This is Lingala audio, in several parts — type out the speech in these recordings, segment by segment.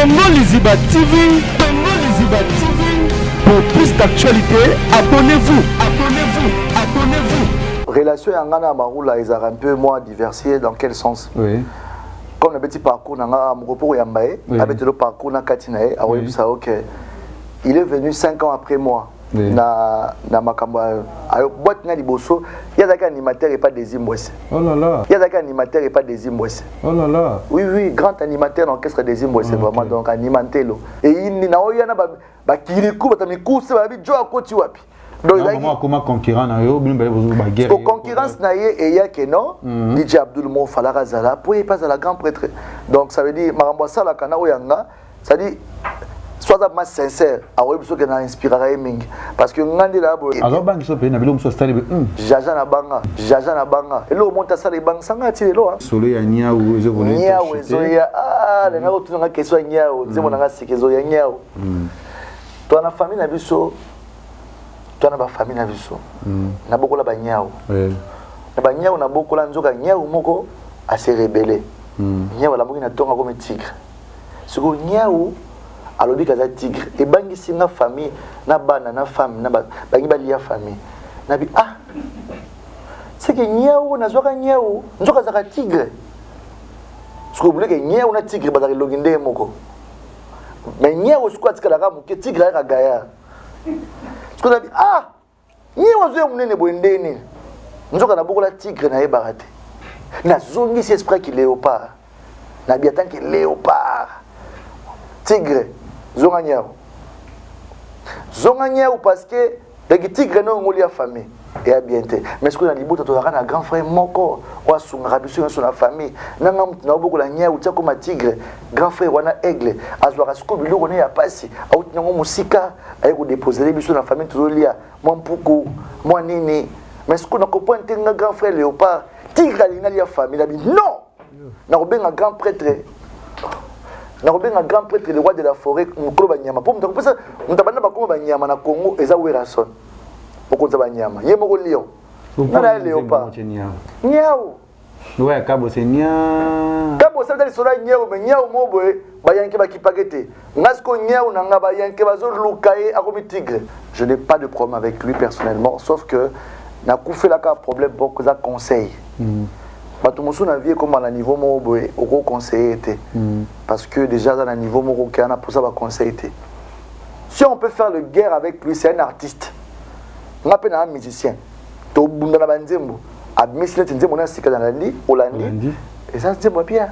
Congo Liziba TV, Congo Liziba TV. Pour plus d'actualité, abonnez-vous, abonnez-vous, abonnez-vous. Relation Yangana Maroula, ils ont un peu moins diversifié. Dans quel sens? Oui. Comme le petit parcours, avec le parcours, il est venu 5 ans après moi. Oui. Na makamba boîte na liboso il y a des animateurs et pas des imbouesses. Oh là là. Il y a des animateurs et pas des imbouesses. Oh là là. Oui oui, grand animateur d'orchestre des imbouesses vraiment donc animanté lo. Et il na oyana ba kiriku batamiku se ba bi jo akoti wapi. Donc comment concurrent na yo bin ba guerre. Pour concurrence na ye et ya que non, DJ Abdul Mo Falara Zala pour y passer à la grand prêtre. Donc ça veut dire marambo sala kana oyanga, ça dit soit ma sincère, à ce que n'a inspiré mingi parce que ngandi là alors banque so pe na bilo so stali jaja na banga et lo monta sala banga sanga ti lo solo ya nia ou je voulais nia ou zo ya le na otu nga question nia ou nzemo nga sikezo ya nia ou toi na famille na biso toi na ba famille na biso na bokola ba nia ou na ba nia ou na bokola nzoka nia ou moko a se rebeller nia ou la moko na tonga comme tigre siko nia ou alobi kaza tigre et bangi singa famille na bana na femme na bangi balia famille na bi c'est que nyao na zoka nyao nzoka zaka tigre ce que vous voulez que nyao na tigre bazaki loginde moko mais nyao squat kala ka muke tigre ka gaya ce que na bi nyao zo munene boendeni nzoka na bokola tigre na ebarate na zongi si esprit qui léopard na bi tant que léopard tigre zonga nyao parce que le tigre non ngoli a famille et a bienté mais ce que na libuta to na grand frère moko wa sunga biso sur la famille na na beaucoup la nyao tia comme tigre grand frère wana aigle azwaka siko biloko ne ya pasi au tinango musika ayi ko déposer biso na famille to lia mon puku moi nini mais ce que na comprendre nga grand frère léopard tigre ali na famille la bi non na ko benga grand prêtre na un grand prêtre le roi de la forêt mukolo banyama pour mutapesa mutabana bakoma banyama na Congo eza werason okonza banyama ye moko lion na léopard nyao ouais kabo c'est nya kabo ça dans sora nyao mais nyao moboe bayanke bakipagete ngasko nyao na ngaba yanke bazo lukaye akomi tigre. Je n'ai pas de problème avec lui personnellement sauf que na koufé la ka problème beaucoup za conseil. Tout le monde a vu comme à niveau moboé au conseiller était parce que déjà dans le niveau moko qui a pour ça va conseiller. Si on peut faire le guerre avec lui, c'est un artiste. On appelle un musicien. To bunda na banzembo. A mislet nzembo na sika dans Hollandi. Et ça c'est moi bien.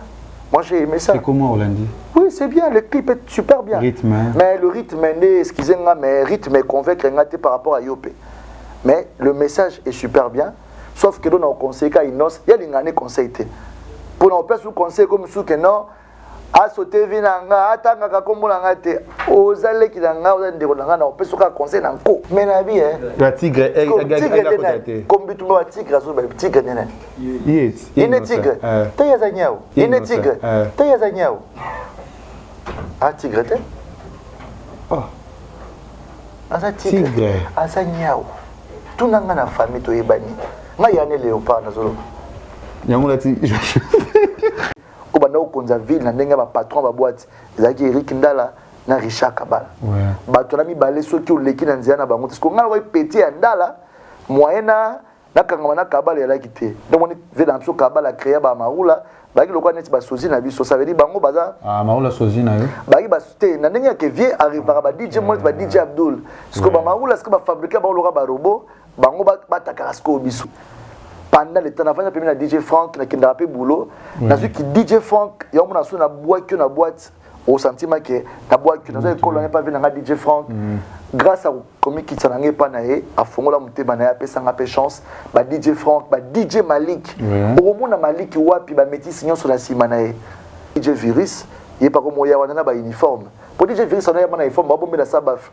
Moi j'ai aimé ça. C'est comment Hollandi? Oui, c'est bien, le clip est super bien. Rythme. Mais le rythme excusez-moi mais rythme est convaincre par rapport à Yopé. Mais le message est super bien. Sauf que l'on a un conseil qui il y a des conseils. Pour nous faire un conseil comme ça que non, à sauter vinanga, à tanga comme on te, aux allées qui n'anga, aux allées de l'anga, on peut se faire un conseil dans le coup. Mais la vie, la tigre, comme tu me dis, tigre, tigre, il est tigre, t'es azanyao, il est tigre, t'es azanyao. Ah, tigre, t'es? Oh, ah, tigre, azanyao. Tout n'a pas de famille, tu es banni. Il y a un léopard dans le Au Bana Konza ville, na ndenga ba patron ba boîte, ezaki Eric Ndala na Richard Kabala. Ba tonami balé ceux qui ont leki na nzia na bango parce que ngala wa petit Ndala moyena na kangama na Kabala ya kité. Donc on veut dans ce Kabala créer ba Maroula, ba ki lokwa neti ba sozi na biso ça veut dire bango baza Maroula sozi na yo. Ba ki ba te na ndenga ke vie arrivera ba DJ Monet ba DJ Abdul. Parce que ba Maroula ce que ba fabriquer ba loka ba robot bango batakaka siko biso pendant le temps avant de la DJ Frank na kinda pe boulot na ce qui DJ Frank ya mona so na boîte au sentiment que na boîte que na école on n'est pas venu na DJ Frank grâce à comme qui tsanangé pa na ye a fongola muteba na ya pesa nga pe chance ba DJ Frank ba DJ Malik au mona Malik wapi ba métis signon sur la sima na ye DJ Virus il est pas comme ya wana ba uniforme pour DJ Virus on a ba uniforme ba bombe la sabaf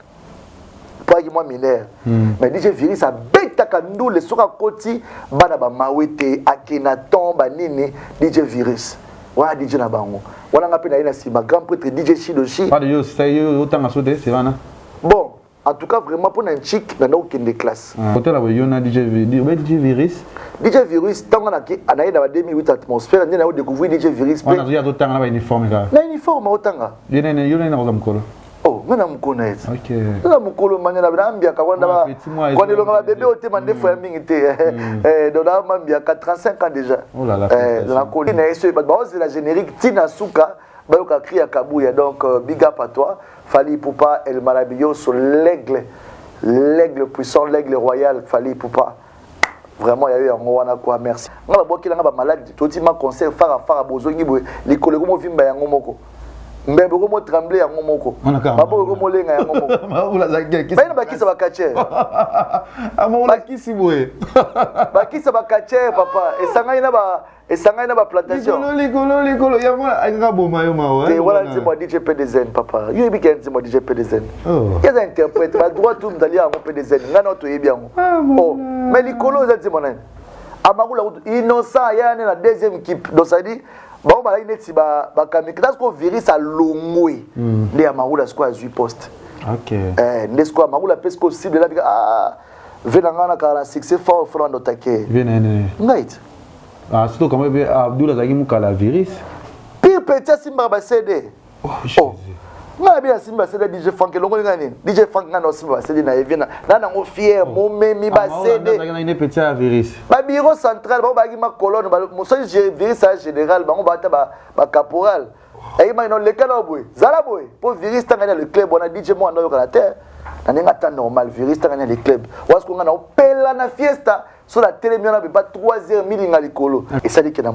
pas moi mineur mais DJ Virus a bêta kandou le soka koti bana ba mawete akenaton ba nini DJ Virus wa DJ na bango wana ngapi na ina sima grand prêtre DJ Shidoshi pas de yo c'est yo autant à sauter c'est vana bon en tout cas vraiment pour un chic dans aucune des classes hôtel la yo na DJ Virus DJ Virus tant on a dans 2008 atmosphère on a découvert DJ Virus on a déjà d'autres temps là uniforme là na uniforme otanga yena na mukolo oh ngana mukona eti OK na mukolo manyana bambia kwanda ba kwanda longa ba bébé otema ndefo ya mingi te donc là mambia 35 ans déjà oh là là na ko na eso ba la générique Tina Suka ba yoka cri ya Kabuya donc big up à toi Fally Ipupa El Maravilloso l'aigle puissant l'aigle royal Fally Ipupa. Vraiment, il y a eu un wana quoi, merci. On va voir qu'il y a un malade, tout le monde conseille faire bozongi les collègues mo vimba ya ngomoko. Mbembe ko mo trembler ya ngomoko. Babo ko mo lenga ya ngomoko. Maula za ngeki. Baina bakisa bakache. Amaula kisi boye. Bakisa bakache papa, esanga ina ba plantation. Likolo ya mona anga boma yo mawa. Et voilà c'est moi DJ PDZN papa. You be can c'est moi DJ PDZN. Il y a des interprètes, ba droit tout d'aller à mon PDZN. Ngana to yebi yango. Oh, mais likolo za c'est mon nani. Amakula innocent ya na deuxième équipe. Donc ça dit bon ba ineti ba kamika parce que virus a longwe. Ndi amakula squad à 8 poste. OK. Nesko amakula pesque possible là venanga na 46 c'est fort front d'attaquer. Venene. Right. Ah, surtout comme Abdullah Zagi Moukala virus. Pire petit Simba Basede. Oh, nga bien Simba Basede DJ Frank longo ngani. DJ Frank ngana Simba Basede na evina. Na na fier mo memi Basede. Na ina petit virus. Ba bureau central ba bagi ma colonne ba mo so virus général ba ba ta ba caporal. Et ma non le kana boy. Zala boy. Pour virus tangana le club on a DJ mo ando yo terre. Na nga ta normal virus tangana le club. Wasko ngana opela na fiesta. Sur la télé, il n'y a pas 3h à l'école. Et ça dit que dans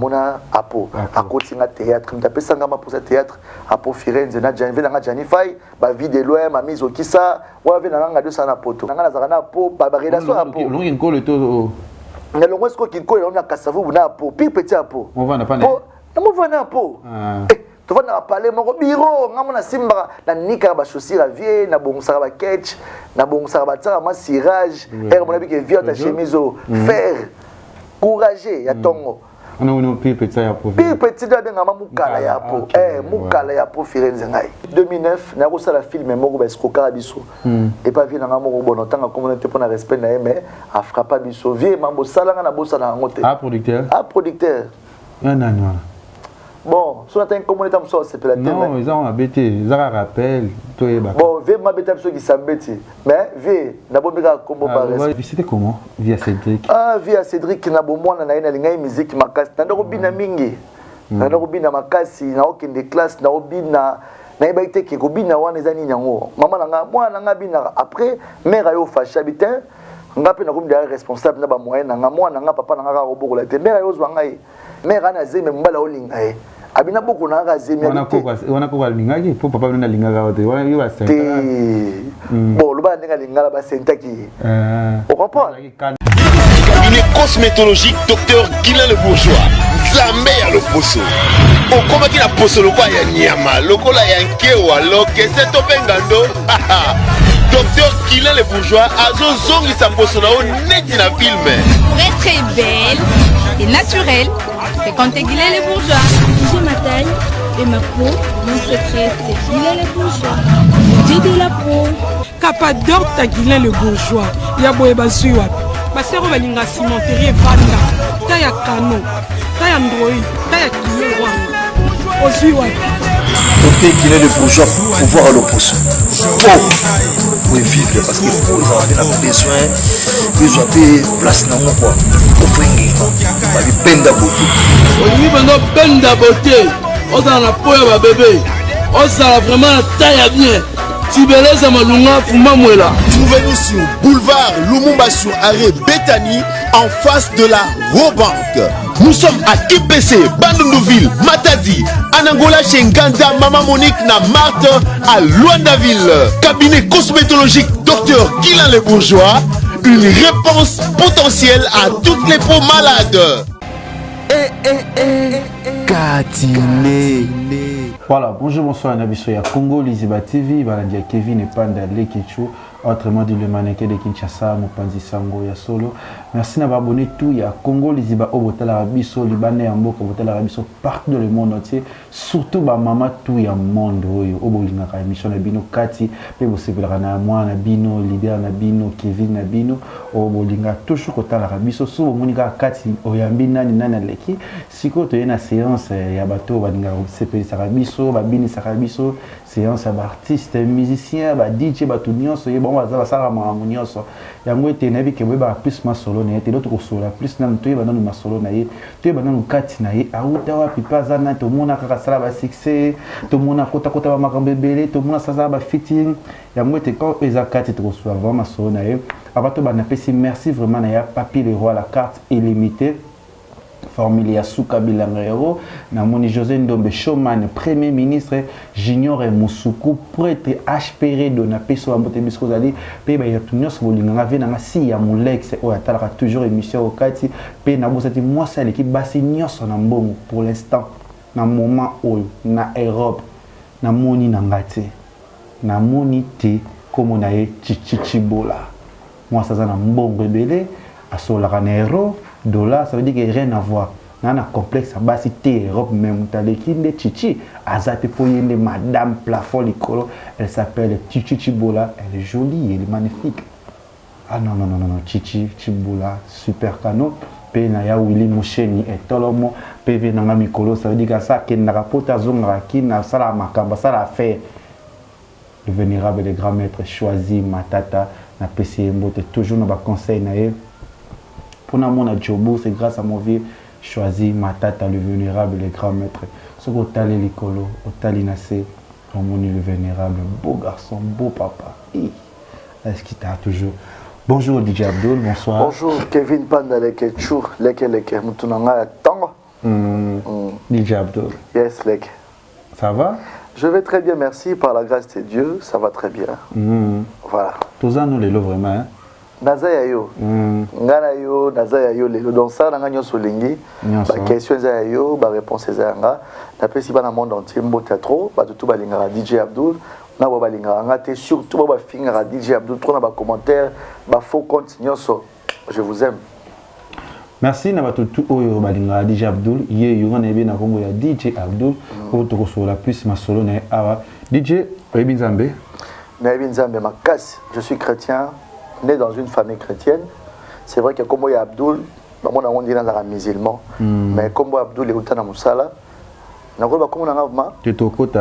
Apo, à côté de théâtre, je suis allé pour ce théâtre, Apo Firenze, je suis allé à Janifai, ma vie de loin, ma mise au Kissa, je suis allé à 200 Apoto. Je suis allé à Apo, ma relation à Apo. Je suis allé à Apo. Je suis allé à Apo, je suis allé à Apo, pire petit Apo. On va pas à Apo. Tu vas parler mon bureau, ngamo na simba na nika ba chaussure à vie na bongsa ba catch na bongsa ba tsara ma cirage et mon abi que vient ta chemise faire courager ya tongo on pire petit ya po pire petit da benga mukala ya po mukala ya po Firenze ngai 2009 na ko sala film moko ba escroquer biso et pas vie na ngamo bono tanga communauté pour na respect na mais a frappa biso vie mambo sala na bosa na ngote producteur non. Bon, si on a une communauté comme ça, c'est peut-être. Non, ils ont embêté, ils ont un rappel. Bon, vie m'a bêté ceux qui s'embêtent. Mais vie, d'abord, il y a un combo par respect. C'était comment, via Cédric? Ah, via Cédric, qui n'a pas moi, on a une musique, ma casse. N'a pas bien mingi. N'a pas bien ma casse, n'a aucune des classes, n'a pas bien na ba été qui ko bien wana ezani nyango. Maman nanga, moi nanga bien après, mère ayo fâché habitant. Nga pe na comme derrière responsable na ba moyen nanga, moi nanga papa nanga ka roboko la te. Mère ayo zwa ngai. Mère ana zeme mbala olinga e. Abina boko na ga zeme wana ko linga ki po papa na linga ga te wana yo ba senta bon lo ba ndinga linga ba senta ki on comprend cabinet cosmétologique docteur Guilain le Bourgeois Zambé ya le poso okoma ki na poso lokwa ya nyama lokola ya nkewa lokese to pengando docteur Guilain le Bourgeois azo zongi sa poso na o neti na film pour être très belle et naturelle. Et quand t'es Guilain les bourgeois, j'ai ma taille et ma peau, mon secret c'est Guilain les bourgeois. J'ai de la peau. Capador ta Guilain le bourgeois. Ya boye bazuwa. Basero balinga cimenterie vanda. Ta ya kano. Ta ya ndroi. Ta ya kilo wanga. Ozuwa. Côté Guilain le bourgeois pour voir l'opposition. Pour vivre parce que vous avez besoin de place dans mon quoi. Benda beauté. Oni bando benda beauté. Oza na poya ba bébé. Oza vraiment taille bien. Tibeleza malunga fuma mwela. Trouvez-nous sur boulevard Lumumba sur arrêt Bethany en face de la Robank. Nous sommes à IPC, Bandundouville, Matadi, Anangola chez Nganda, Maman Monique na Marthe à Luandaville. Cabinet cosmétologique Dr Guilain le Bourgeois. Une réponse potentielle à toutes les peaux malades. Katiné. Voilà, bonjour, bonsoir, Nabisoya Congo, Liziba TV, Baladia Kevin et Panda Lekecho. autrement dit le mannequin de Kinshasa, Mopanzi Sango ya solo. Merci na abonné tout ya Congo Liziba Obotala Rabiso, Libanais Amboka Obotala Rabiso partout dans le monde entier, surtout ba mama tout ya monde oyo obolinga ka émission na bino Kati, pe bosepelaka na moi na bino, Libia na bino, Kevin na bino, obolinga toujours kotala Rabiso, so monika Kati oyambi nani aleki, siko to yena séance ya bato balinga sepelisa Rabiso, babini sa Rabiso, séance ya ba artiste, musicien, ba DJ ba tout nyonso bon bazala sala makambo nyonso yango ete nayebi ke boyeba plus masolo na ye te loto kosola plus nanu toyeba nanu masolo na ye toyeba nanu kati na ye auta wapi mpe aza nani tomona kaka sala basuccès tomona kotakota bamakambo ebele tomona sasala bafitting yango ete quand eza kati tokosola vraiment masolo na ye abato banapesi merci vraiment na ya papier le roi la carte illimitée formule ya Souka Bilangero, Namoni José Ndombe Showman, Premier ministre, Junior Moussoukou, prêtre HPR de na peso ambote bisko zali, pe ba yatunyos bolinganga ve na si ya Moulex o atalaka toujours émission au Kati, pe na bosati moi ça l'équipe basi nyos na mbongo pour l'instant, na moment oyo na Europe, na moni na ngate, na moni te comme on a Chichibola. Moi ça na mbongo ebele, asolaka na euro dollar, ça veut dire qu'il n'y a rien à voir. Il y a un complexe à base de Europe, même de Chichi. Azate Poyende, Madame Plafond Licolo. Elle s'appelle Chichi Chibola. Elle est jolie, elle est magnifique. Ah non, Chichi Chibola, super canon. Pe na ya Willy Moucheni et Tolomo. Pe venanga Mikolo, ça veut dire que ça, qu'il n'a pas zongraki, n'a pas la macamba, ça l'a fait. Le vénérable des grands maîtres choisi, Matata, n'a pas essayé de toujours dans conseil naïf. Pour mon Djobo, c'est grâce à mon vieux choisi Matata, le vénérable, le grand maître. Ce qu'on t'a l'écolo, au talinacé, on m'a le vénérable, beau garçon, beau papa. Est-ce qu'il t'a toujours? Bonjour DJ Abdul, bonsoir. Bonjour Kevin Panda, leke chou, leke, moutounanga tango. DJ Abdul. Yes, leke. Ça va? Je vais très bien, merci, par la grâce de Dieu, ça va très bien. Voilà. Tous en nous les lots vraiment, hein? Nazaya yo ngana yo nazaya yo lelo donc ça nanga nyoso lingi ba question za yo ba réponse za nga na pesi ba na monde entier mbota trop ba tout ba linga DJ Abdul na ba linga nga te surtout ba finga DJ Abdul trop na ba commentaire ba faux compte nyoso je vous aime. Merci na bato tout oyo balinga DJ Abdul ye yo na ebe na kombo ya DJ Abdul pour to kosola plus masolo na awa DJ Oyebi Nzambe. Na Oyebi Nzambe makasi, je suis chrétien. Né dans une famille chrétienne, c'est vrai que comme il y a Abdul, on dit dans un musulman, mais comme Abdul est autant dans Moussala, on a comme on a tu te côté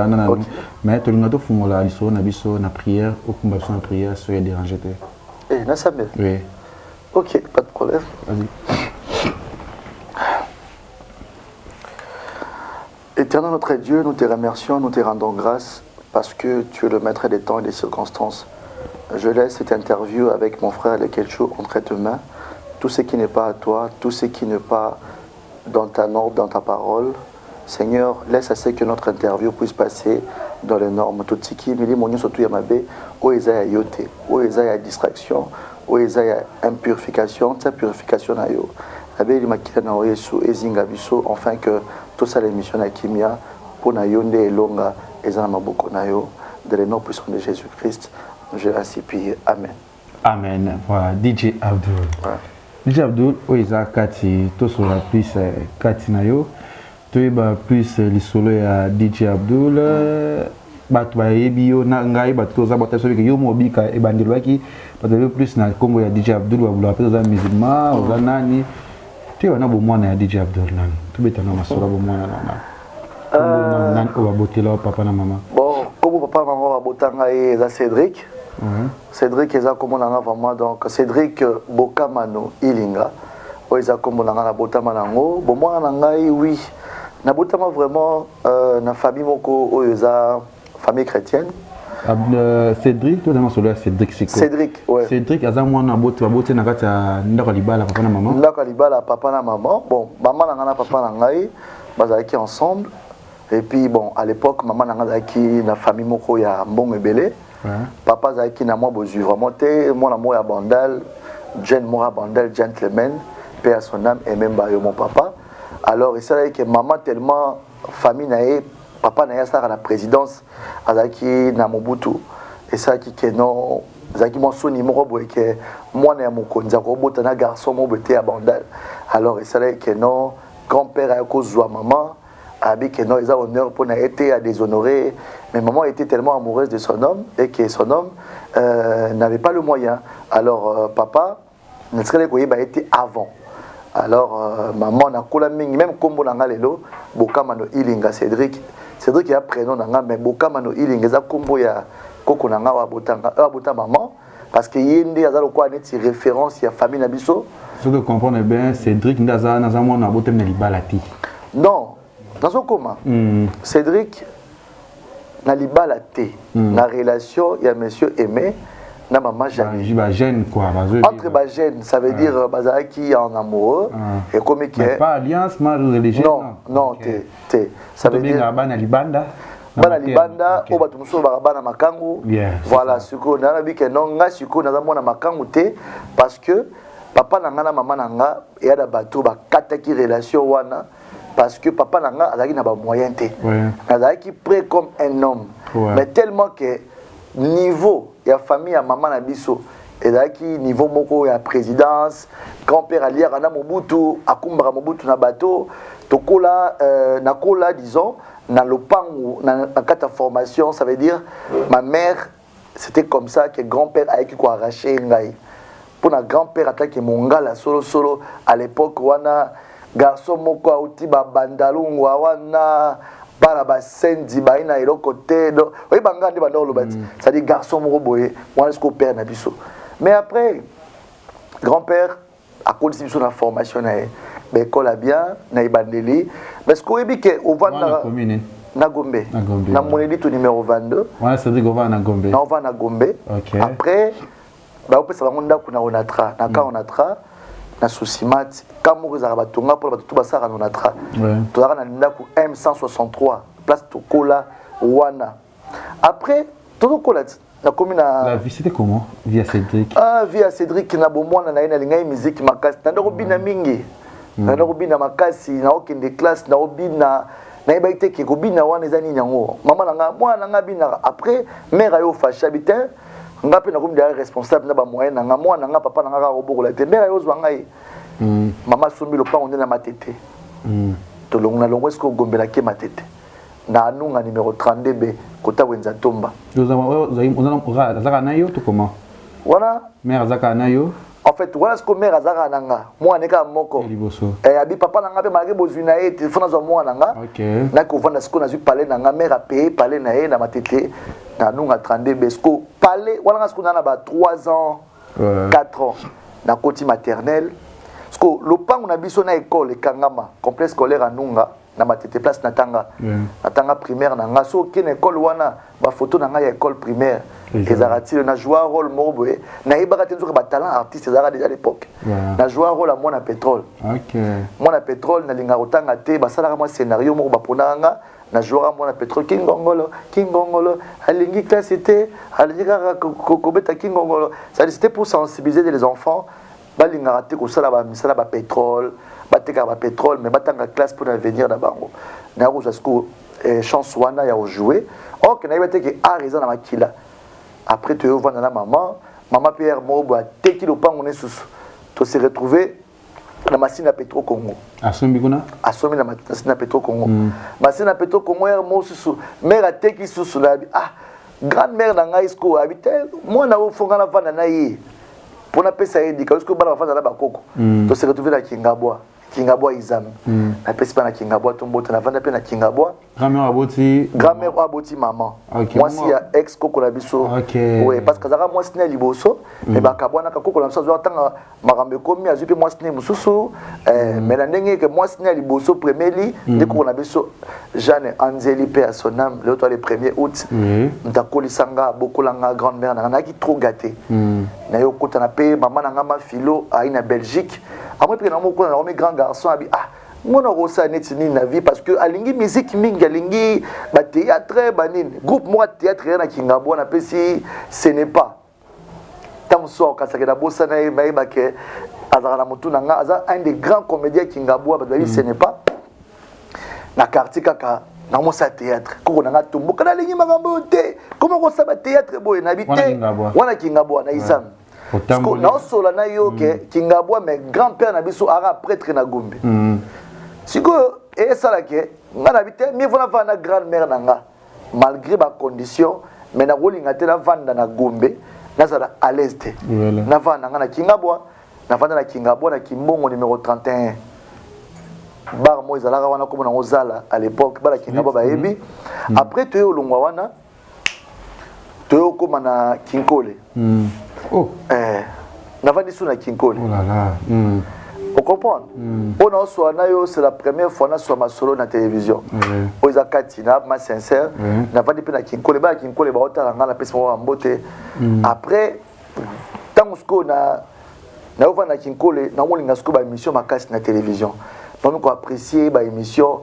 mais tu n'as pas fait la liso na prière au combat de prière soyez dérangé. Eh, na sabé. Oui. Ok, pas de problème. Vas-y. Éternel notre Dieu, nous te remercions, nous te rendons grâce parce que tu es le maître des temps et des circonstances. Je laisse cette interview avec mon frère Lekelcho entre tes mains. Tout ce qui n'est pas à toi, tout ce qui n'est pas dans ta norme, dans ta parole. Seigneur, laisse à ce que notre interview puisse passer dans les normes. Tout ce qui est mon surtout yamabe, où est à yote, où est à distraction, où est à impurification, ta purification na yo. Abe li makila na oyesu ezinga biso, enfin que tout ça l'émission na kimia pour na yonde elonga ezana maboko na yo, de le nom puissant de Jésus-Christ. Je ainsi puis Amen. Amen. Voilà, DJ Abdul. Ouais. DJ Abdul, oiza kati to sur la plus kati na yo. To eba plus li solo ya DJ Abdul. Bat ba yebi yo na ngai bat to za bata so ke yo mobika e bandelo ki bat plus na Congo ya DJ Abdul wa bula pesa musulman o nani. Tu wana bo mwana ya DJ Abdul nani. To beta na masolo bo mwana na. Nani o ba botela papa na mama. Bon, comme papa maman va botanga et za Cédric. Cédric eza comme on a vraiment donc Cédric Bokamano Ilinga o eza comme on a na botama nango bon moi ngai oui na botama vraiment na famille moko o eza famille chrétienne. Cédric tout d'abord sur Cédric Siko. Cédric ouais. Cédric aza mwana bote na kati ya ndako libala papa na maman. Ndako libala papa na maman. Bon maman na papa na ngai bazalaki ensemble et puis bon à l'époque maman na ngazaki na famille moko ya mbongo ebele. Ouais. Papa Zaki na moi bozu vraiment te moi na moi ya bandal Jen Mora bandal gentleman paix à son âme et même ba mon papa alors et ça que maman tellement famille nae papa na ya ça à la présidence Azaki na Mobutu et ça qui que non zaki mon soni moko boye que mwana ya mokonzi akobota na garçon mo bete ya bandal. Alors et ça là que non grand-père a kozwa maman abi que non ils ont honneur pour na été à déshonorer, mais maman était tellement amoureuse de son homme et que son homme n'avait pas le moyen. Alors papa ne serait que il était avant. Alors maman na kola mingi même kombo na ngalelo bokamano ilinga Cédric a prénom nanga mais bokamano ilinga za kombo ya koko nanga wa botanga maman parce que yende azalo kwa neti référence ya famille na biso. Ce que comprenez bien Cédric ndaza na za mona botem na libalati. Non, dans son comment Cédric na libalati na relation ya monsieur Aimé na maman Jeanne. Bah gêne quoi, entre ba gêne, ça veut dire bazaki en amoureux et comme qui est pas alliance mal religieux. Non, ça veut dire bana libanda. Bana libanda o batu muso bana makangu. Voilà, suko na bi ke non nga suko na mona makangu te parce que papa na nga na maman na nga ya da bato ba kataki relation wana parce que papa na nga azaki na ba moyen te. Azaki prêt comme un homme. Mais tellement que niveau ya famille ya maman na biso ezalaki niveau moko ya présidence grand-père aliaka na Mobutu akumbaka Mobutu na bateau tokola nakola disons na lopangu na kata formation, ça veut dire ma mère c'était comme ça que grand-père ayaki ko arracher ngai pour na grand-père attaque mongala solo à l'époque wana garçon moko auti ba bandalungu wana para ba sendi ba ina eloko te do oyi banga ndi bando lobati ça dit garçon moko boye wana ce père na biso. Mais après grand-père a continué sur la formation na école bien na ibandeli parce que oyebi ke on va na Gombe na monedi to numéro 22 wana ça dit qu'on va na Gombe na on va na Gombe. Après ba opesa bango ndako na onatra na ka onatra na Sosimat kamo za batonga pour batu basara na onatra to na ndako M163 place tokola wana. Après tout kola na commune la vie c'était comment via Cédric via Cédric na bomwana na ina lingai musique makasi na ndako bina mingi na ndako bina makasi na okende classe na obina na ibaite ke ko bina wana ezani nyango mama nanga mwana nga bina. Après mère ayo fâché habitant nga pe na comme derrière responsable na ba moyen nanga mwana nga papa nanga ka robokola te mère ayo zwa ngai mama sombi lo pa on na matete to longa longo esko gombela ke matete na anunga numéro 32B kota wenza tomba. Zaka na yo to comment voilà mère zaka na yo en fait voilà ce que mère azaka nanga moi neka moko abi papa nanga pe malgré bozuna e téléphone zo moi nanga na ko vanda ce qu'on a vu parler nanga mère a payé parler na e na matete na anunga 32B esko parler voilà ce qu'on a ba 3 ans 4 ans na koti maternelle ce que le pango na biso na école Kangama complexe scolaire anunga na matete place natanga natanga primaire na ngaso ke na école wana ba photo na nga ya école primaire ezarati na jouer rôle morboé na ibaka tenzo ba talent artiste ezara déjà à l'époque na jouer rôle à moi na pétrole moi na pétrole na linga rotanga te ba sala moi scénario mo ba ponanga na jouer moi na pétrole kingongolo alingi classe était alingi ko beta kingongolo ça c'était pour sensibiliser les enfants ba linga raté ko sala ba pétrole bateka ba pétrole mais batanga classe pour l'avenir na bango na ko jasko chance wana ya jouer ok na ibate ke arisa na makila. Après tu vas dans la maman Pierre Mobo a teki le pan on est sous to se retrouver na machine à Petro Congo assomi na machine à Petro Congo machine à Petro Congo er mo sous mère a teki sous la grande mère na ngai sko habite moi na ofonga na vana na yi pour na pesa edika parce que bana vana na bakoko to se retrouver na Kingabwa Izam na pesa pa na Kingabwa tombota na vanda pe na Kingabwa grand-mère aboti maman moi si ya ex koko la biso ouais parce que zaka moi sina liboso mais bakabwana ka koko la biso zo tanga makambe komi azupi moi sina mususu mais na ndenge que moi sina liboso premierly de koko na biso Jeanne Anzeli pe à son âme le 1er août ndakoli sanga bokolanga grand-mère na ki trop gâté na yo kota na pe maman na ngama filo a ina Belgique. Après que na mes grands garçons abi mon rosa netini na vie parce que alingi musique mingi alingi ba théâtre banine groupe moi théâtre na Kingabwa na pesi ce n'est pas tam so ka sakena bossa na ba ke azara na mutu na nga un des grands comédiens Kingabwa ba ce n'est pas na quartier kaka na mo sa théâtre ko na ngatumbo kana lingi makambo te comment ko sa ba théâtre boy na bité wana kingabwa na isam ko na sola na yo ke kingabwa mais grand-père na biso ara prêtre na Gombe siko et ça là ke ngana bité mi vona va na grand-mère nanga malgré ba condition mais na rolinga te na vanda na Gombe na sala à l'est na vanda ngana kingabwa na vanda na kingabwa na kimbongo numéro 31 bar mo ezalaka wana comme na ozala à l'époque bala kingabwa ba yebi après tu yo longwa wana tu yo comme na kinkole oh na vandi sous na kinkole oh là là on comprend on a soit na yo c'est la première fois na soit ma solo na télévision oza katina ma sincère na vandi pe na kinkole ba kinkole ba otala ngana pesa mo mbote après tango sko na yo na kinkole na molinga sko ba émission makasi na télévision donc on apprécier ba émission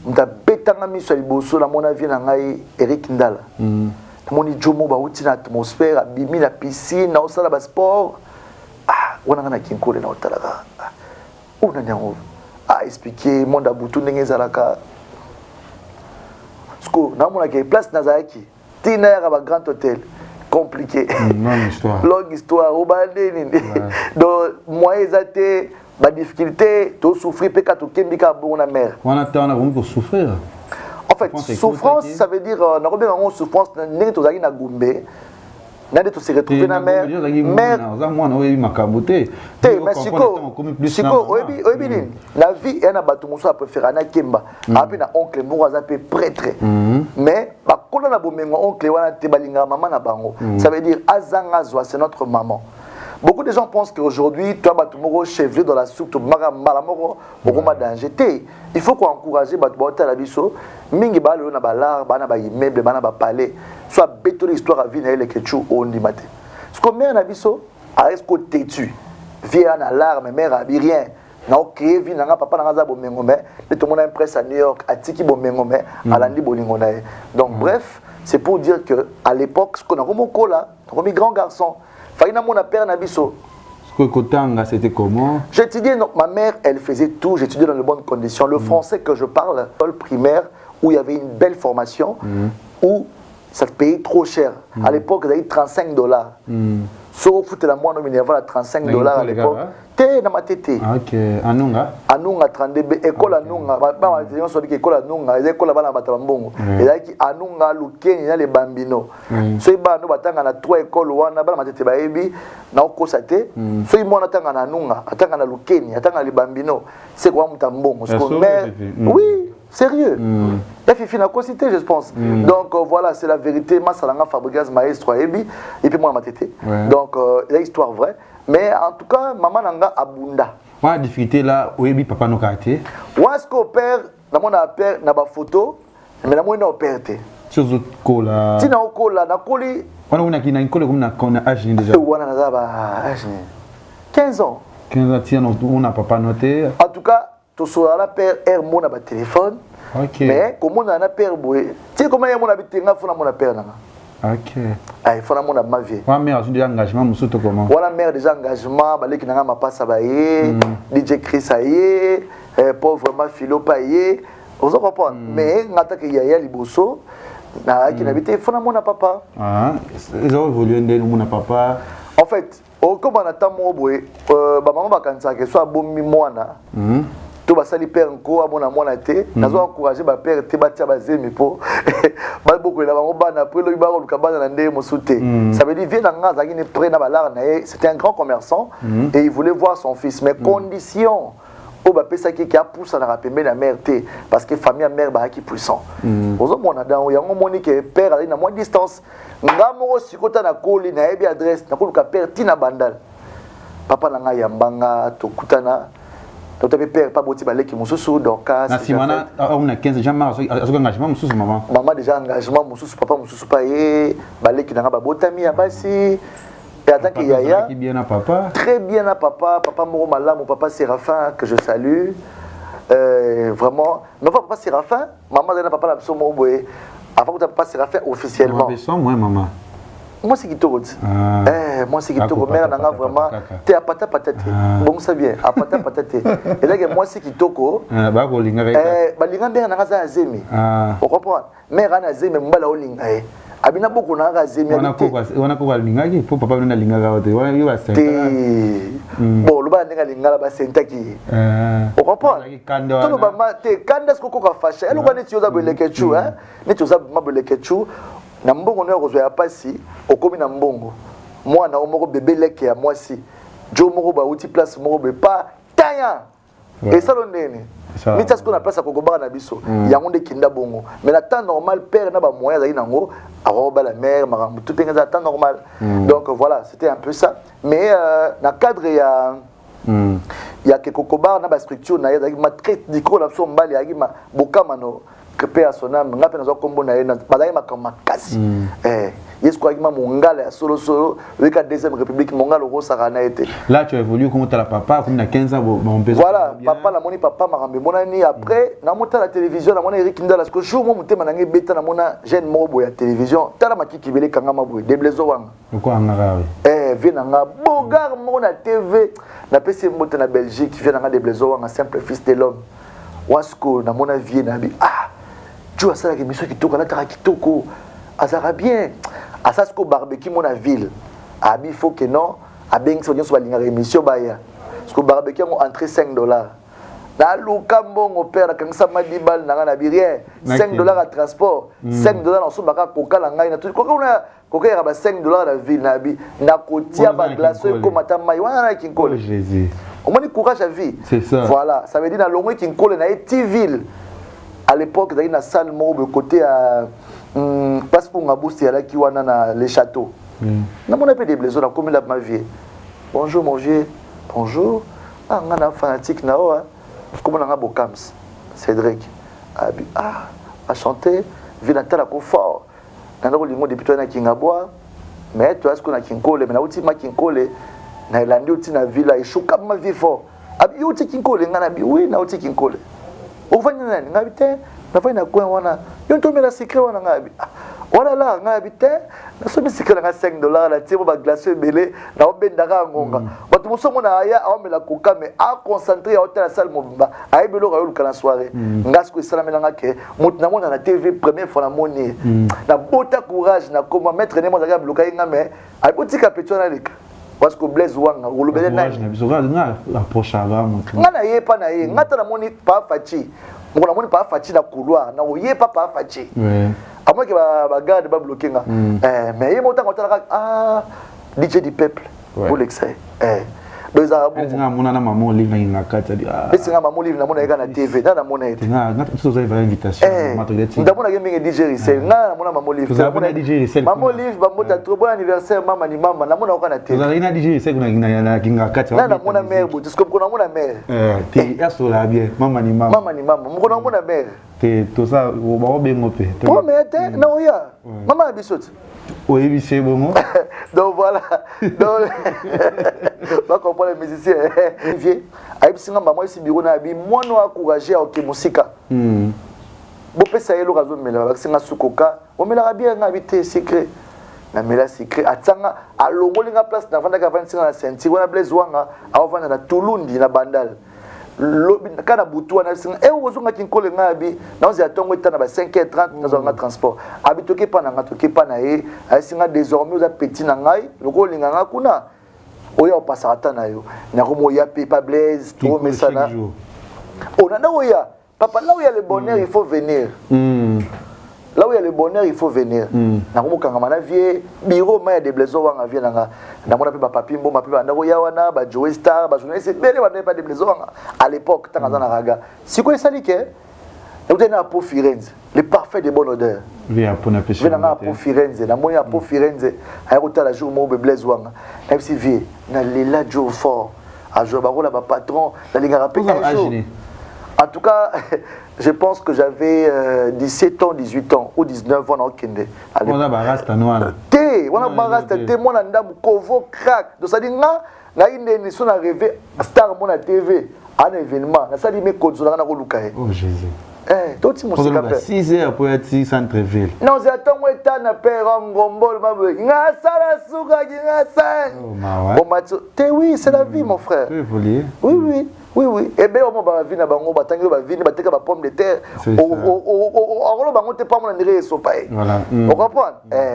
nda betanga miso liboso na mon avis na ngai Eric Ndala moni jomo ba uti na atmosphère abimi na piscine na osala ba sport wana na kinkole na otalaka ona nyango expliquer monde abutu ndenge zalaka sko na mona ke place na zaki tina ya ba grand hôtel compliqué longue histoire au balde donc moi ezate ba difficulté to souffrir pe ka to kembika bon na mère wana tana ko souffrir en fait souffrance ça veut dire na ko benga souffrance ndenge to zaki na Gombe nade to se retrouver na mère za mwana oyi makabote te mais siko oyebi nini la vie ena bato moso a préféré na kemba api na oncle moko aza pe prêtre mais bakola na bomengo oncle wana te balinga maman na bango ça veut dire azanga zwa c'est notre maman. Beaucoup de gens pensent qu'aujourd'hui, toi, tu es chevelu dans la soupe, tu es en danger. Il faut qu'on encourage les gens à la biso. Mingi ba le na balar, ba na ba immeuble, ba na ba palais. Soit bétonner l'histoire à vie na ele que tu on dit maté. Ce qu'on met na biso, a est-ce que têtu. Vient na larme, mère a rien. Na créé vie na papa na za bomengo mais tout le monde impresse à New York, à Tiki bomengo mais à landi bolingo na. Donc bref, c'est pour dire que à l'époque, ce qu'on a comme cola, comme grand garçon Faïna mon père Nabiso. C'était comment? J'étudiais, ma mère, elle faisait tout, j'étudiais dans de bonnes conditions. Le français que je parle, l'école primaire, où il y avait une belle formation, où ça te payait trop cher. À l'époque, il y avait $35. Sauf que la moindre minerva à $35 à l'époque. T'es dans ma tête. Ok, Anunga. Anunga 32B, école Anunga. Bah, on se dit que école Anunga, les écoles là-bas dans Batambongo. Et là, qui Anunga, Lukeni, les Bambino. Ceux qui nous battent dans 3 écoles, wana bala matete baebi, na okosate. Ceux qui m'ont attendu à Anunga, attendu à Lukeni, attendu à les Bambino. C'est quoi Mutambongo? Oui. Sérieux. La Fifi n'a pas cité, je pense. Donc voilà, c'est la vérité. Ma salanga Fabregas maestro et puis moi ma tête. Donc il y a histoire vraie. Mais en tout cas, maman nanga abunda. La difficulté là, oui, papa nous kate. Où est-ce qu'on perd? Na mon père na ba photo, mais na moi na perte. Sur le cola. Si na cola, na coli. On a qui na cola comme na âge déjà. On a na ba âge 15 ans. 15 ans, tiens, on a papa noté. En tout cas, tu seras la père air mon na ba téléphone. OK. Mais comment on a père boy? Tu sais comment mon habité nga fona mon père nanga. OK. Ah, il faut mon ma vie. Wa mère a déjà engagement musuto comment? Voilà mère déjà engagement, baleki nanga ma passa baye, DJ Chris aye, pauvre ma philo paye. Vous comprenez? Mais ngata ke yaya liboso na qui n'habite fona mon papa. Ah, ils ont évolué ndé mon papa. En fait, comme on attend mon boy, ba maman ba kanisa ke soit bomi mwana. To basali père nko amona mwana te nazo encourager ba père te batia bazemi po ba boko na bango bana après lo ba ko kabana na ndé mosute ça veut dire viens nga zaki ne près na balar na c'était un grand commerçant et il voulait voir son fils mais condition o ba pesa ki a poussa na rapembe na mère te parce que famille mère ba ki puissant ozo mona dans yango moni que père ali na moins distance ngamo sikota na koli na ebi adresse na ko ka père tina bandal papa na nga yambanga to kutana. Tu as père pas boti baleki mususu donc na simana on a 15 ans azo engagement mususu maman déjà engagement mususu papa mususu pa ye baleki nanga ba botami ya basi et attends que yaya bien à papa très bien à papa moro malamu papa Séraphin que je salue vraiment non pas papa Séraphin maman dana papa la biso mo boye avant que papa Séraphin officiellement moi maman Moi c'est kitoko. Moi c'est kitoko. Mère nanga vraiment te apata patate. Bon ça bien, apata patate. Et là que moi c'est kitoko. Ba ko linga ba linga mère nanga za azemi. On comprend. Mère ana azemi mbala o linga abina beaucoup na azemi. Wana ko linga ki po papa na linga ga wote. Wana yo ba senta. Bon lo ba linga linga ba senta ki. On comprend. Tout le ba te kanda sko ko ka fasha. Elo ba ne tioza boleke chu hein. Ne tioza ma boleke chu. Na mbongo na kozwa ya pasi okomi na mbongo mwana omoko bébé leke ya mwasi jo moko ba uti place moko be pa tanya et ça l'ondene mita ce qu'on appelle ça kokobaka na biso yango nde kinda bongo mais la temps normal père na ba moyen za inango aroba la mère marambu tout est dans temps normal donc voilà c'était un peu ça mais na cadre ya ya ke kokoba na ba structure na ya za ma très diko na so mbali ya ma bokamano que père son âme ngape na zo kombo na ye na bazali makamasi yesu kwa kima mongala ya solo solo weka deuxième république mongala ko sakana été là tu as évolué comme ta papa comme na 15 ans bon voilà papa la moni papa marambe monani après na monta la télévision na mona Eric Ndala parce que jour mo mutema na ngi beta na mona jeune mobo ya télévision tala makiki bele kanga maboy deblezo wanga ko anga vient nga bogar mo na TV na pesi moto na Belgique vient nga deblezo wanga simple fils de l'homme wasko na mona vie na bi tu as ça qui monsieur qui toka la tara qui toko azara bien asasko barbecue mon la ville abi faut que non abeng so nyonso balinga émission baya parce que barbecue mo entrée $5 na luka mbongo père na kangisa madibal na na birien $5 à transport $5 na so baka kokala ngai na tout koka ya ba $5 la ville na bi na kotia ba glace ko mata mai wana na kinkole Jésus au moins courage à vie c'est ça voilà ça veut dire na longwe kinkole na ville à l'époque il y a une salle de côté à parce qu'on a boosté là qui wana na les châteaux na mon appel des blessures là comme la ma vie bonjour mon vieux bonjour ah on a fanatique na o comme on a Bokams Cédric a chanté Vinata la confort na ndako lingo depuis toi na Kingabwa mais toi est-ce qu'on a Kinkole mais na uti ma Kinkole na elandi uti na villa et choka ma vie fort abi uti Kinkole ngana bi oui na uti Kinkole ofanya nani ngabite nafanya kwa wana yonto mela secret wana ngabi wana la ngabite na so secret nga $5 la tibo ba glace belé na obendaka ngonga batu musomo na aya awamela kokame a concentrer au la salle mobimba ay belo ka yoluka na soirée ngasko isalamela ngake mutu na mona na TV première fois na moni na bota courage na comment mettre ne moza ka bloka ngame ay botika petona lika parce que Blaise wanga ulubele na nga approche avant nga na ye pa na ye ngata na moni pa fachi ngona moni pa fachi na couloir na ye pa fachi à moins que ba garde ba bloquer nga mais ye mota ngota DJ du peuple pour l'excès donc ça bon nga mona na maman livre na kata di c'est nga maman livre na mona eka na TV na mona ete nga tout ça va invitation matogeti ndamona ke mingi DJ Rissel nga na mona maman livre na mona DJ Rissel maman livre ba mota trop bon anniversaire mama ni mama na mona okana TV na DJ Rissel na kinga kata na mona mère bo disco ko na mona mère ti yaso la bien mama ni mama mko na mona mère te tout ça ba bengo pe oh mais te na oya mama bisoti oui c'est bon donc voilà donc va comprendre les musiciens vieux aibsinga maman isi biro na bi mwana encourager au kemusika bo pesa yelo kazo mela bakisinga sukoka o mela bien nga bité secret na mela secret atanga alongolinga place na vanda ka 25 na senti wana Blaise wanga avanda na Tulundi na Bandal lobi kana butu wana singa ozonga kinkole ngabi na onzi atongo tana ba 5h30 na zonga transport abitoke pa na ngatoke pa na ye asinga désormais oza petit na ngai loko linga nga kuna oya opasaka na yo na komo ya Papa Blaise to mesana onana oya papa là où il y a le bonheur il faut venir là où il y a le bonheur il faut venir na komo kanga na vie bureau ma ya de Blaise wanga vie na na mona pe ba papi mbo ma pe ba ndako ya wana ba Joe Star ba journaliste bele ba pas de Blaise wanga à l'époque tanga za na raga siko esali ke et na po Firenze le parfait de bonne odeur via pour na pêcher na po Firenze na moya po Firenze ay ko tala jour mo be Blaise wanga na si vie na lela Joe fort a jouer ba rôle ba patron la liga rappeler en tout cas je pense que j'avais 17 ans 18 ans ou 19 ans au Kende on a barasta noana té on a barasta té mon ndamu kovo crack donc ça dit na ine son arrivé star mon TV un événement na ça dit me kozo na ko luka oh Jésus toti musika pe 6 heures après être centre-ville. non c'est attends état na père ngombo mabe nga sala suka nga sa Oh matso te oui c'est la vie mon frère oui et bien on va vivre na bango batangi ba vivre bateka ba pomme de terre on bango te pas mon ndire sopaye voilà on comprend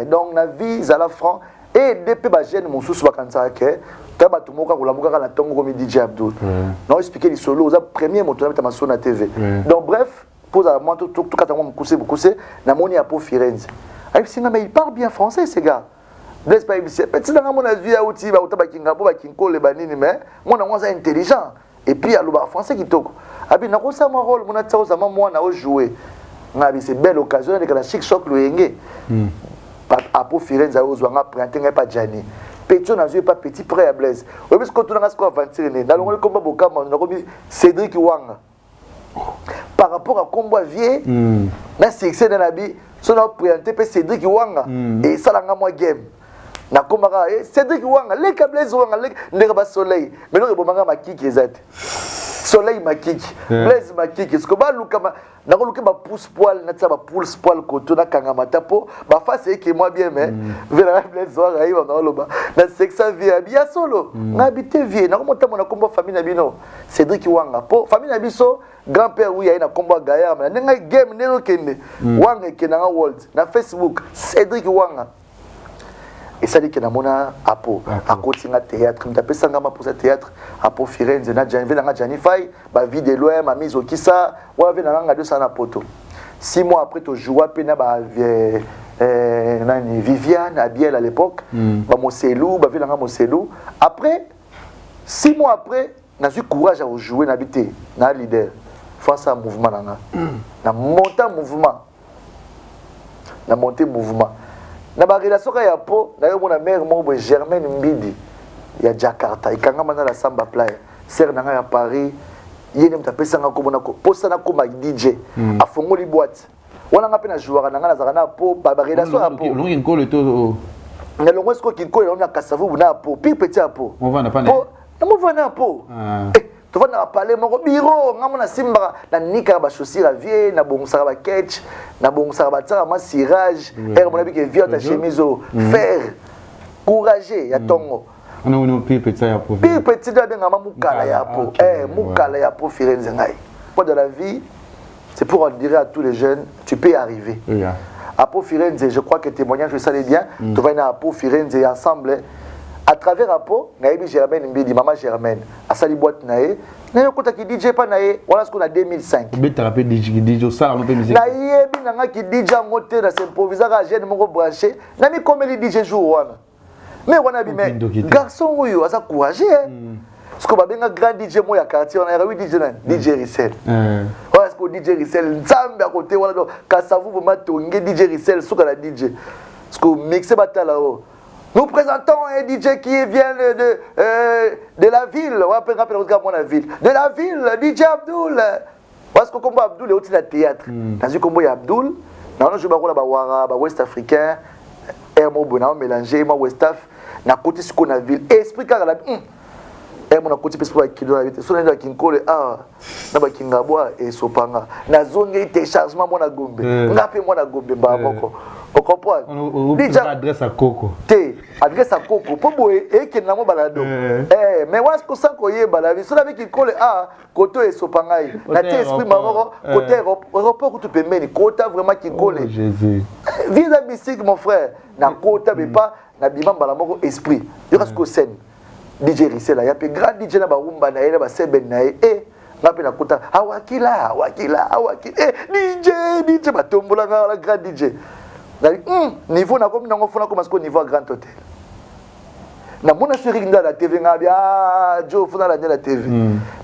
donc na vie za la franc et depuis ba jeune mususu bakanza ke taba tumoka kulamuka na tongo comme DJ Abdul non expliquer les solos za premier moto na metama na TV donc bref pose à moi tout quand on me coussé na moni à pour Firenze avec singa mais il parle bien français ces gars n'est-ce pas petit dans mon avis à outil ba utaba kinga bo ba kinko le banini mais moi na intelligent et puis à l'oba français qui toko abi na ko sa mon rôle mon atsa za moi na jouer ngabi c'est belle occasion de la chic choc le yenge à pour Firenze à ozwanga printemps pas Jani petit na pas petit prêt à Blaise oui parce que tu n'as pas aventure na le combat bokama na ko Cédric Wanga par rapport à combo vieux na succès dans la vie son a présenté pe Cédric Wanga et ça la moi game na komaka Cédric Wanga les Blaise Wanga les ba soleil mais non bomanga makiki ezate soleil makiki Blaise makiki ce que ba lukama na ko luka ba pousse poil na tsa ba pousse poil koto na kanga matapo ba face que moi bien mais vers Blaise Wanga iba na loba na sexa vie bien solo na habité vie na ko motamo na kombo famille na bino Cédric Wanga po famille na biso grand-père oui il a combat Gaillard mais n'a game nero kende Wanga kenanga world na Facebook Cédric Wanga et ça dit que na mona apo à côté na théâtre me taper sangama pour ce théâtre apo Firenze na Jani Fay ba vidéo loin ma mise au kisa wa ve na nga 200 na poto 6 mois après to joua pena ba nani Viviane Abiel à l'époque ba Moselou ba ve na Moselou après 6 mois après n'a eu courage à jouer n'habiter na leader face à mouvement na monter mouvement na ba relation ka ya po na yo mona mère mo Germaine Mbidi ya Jakarta ikanga mana la samba playa ser na ya Paris yene mtapesa nga ko mona ko posta na ko ma DJ afongoli boîte wana nga pe na joueur na nga na zakana po ba relation ya po longi nkolo to na longo sko kinko na kasavu na po pi petit po on va na pas na mo vana po tu vas na parler mon bureau ngamona simba na nika ba chaussure à vie na bongsa ba catch na bongsa ba tsara ma cirage mon abi que vieux ta chemise fer courageux ya tongo on a une petit ya po petit da benga mukala ya po mukala ya po Firenze ngai pas de la vie c'est pour dire à tous les jeunes tu peux y arriver à po Firenze je crois que témoignage ça allait bien tu vas na po Firenze ensemble à travers Apo, naïbi Germaine Mbidi, maman Germaine, à sali boîte naïe, naïe kota ki DJ pas naïe, voilà ce qu'on a 2005. Mais tu rappelles DJ ça on peut musique. Naïe bi nanga ki DJ monter na s'improviser à jeune moko branché, na mi comme les DJ jour wana. Mais wana bi mais garçon oyo asa courageux hein. Parce que ba benga grand DJ mo ya quartier on a oui DJ nan DJ Rissel. Voilà ce que DJ Rissel nzambe à côté voilà kasavu vraiment tonge DJ Rissel suka la DJ. Parce que mixer batala o. Nous présentons un DJ qui vient de la ville. On va appeler la ville. De la ville, DJ Abdul. Parce que comme Abdul est aussi dans le théâtre. Dans un combo Abdul, on joue à West Africain, Hermo Bona, mélangé, moi West Af, na côté ce qu'on a ville. Esprit car la Hermo na côté pour qui dans la ville. Sur la Kinko le na ba Kingabwa et Sopanga. Na zone de téléchargement moi na Gombe. Ngape moi na Gombe ba moko. On comprend. On adresse à Coco. Adresse à Coco. Pour moi, et qui n'a pas balado. Mais moi, ce que ça qu'on y est balado, c'est avec qui colle côté et sopangai. La tête esprit maroro, côté aéroport où tu peux mener, côté vraiment qui colle. Jésus. Visa mystique mon frère. Na côté mais pas na bimam balamoko esprit. Il reste que scène. DJ Rissel là, il y a peu grand DJ na ba rumba na ba seben na et ngapi na kota awakila DJ batombola na grand DJ. Niveau na comme nango fona comme parce niveau grand hôtel na mona série dans la TV ngabia Joe fona la TV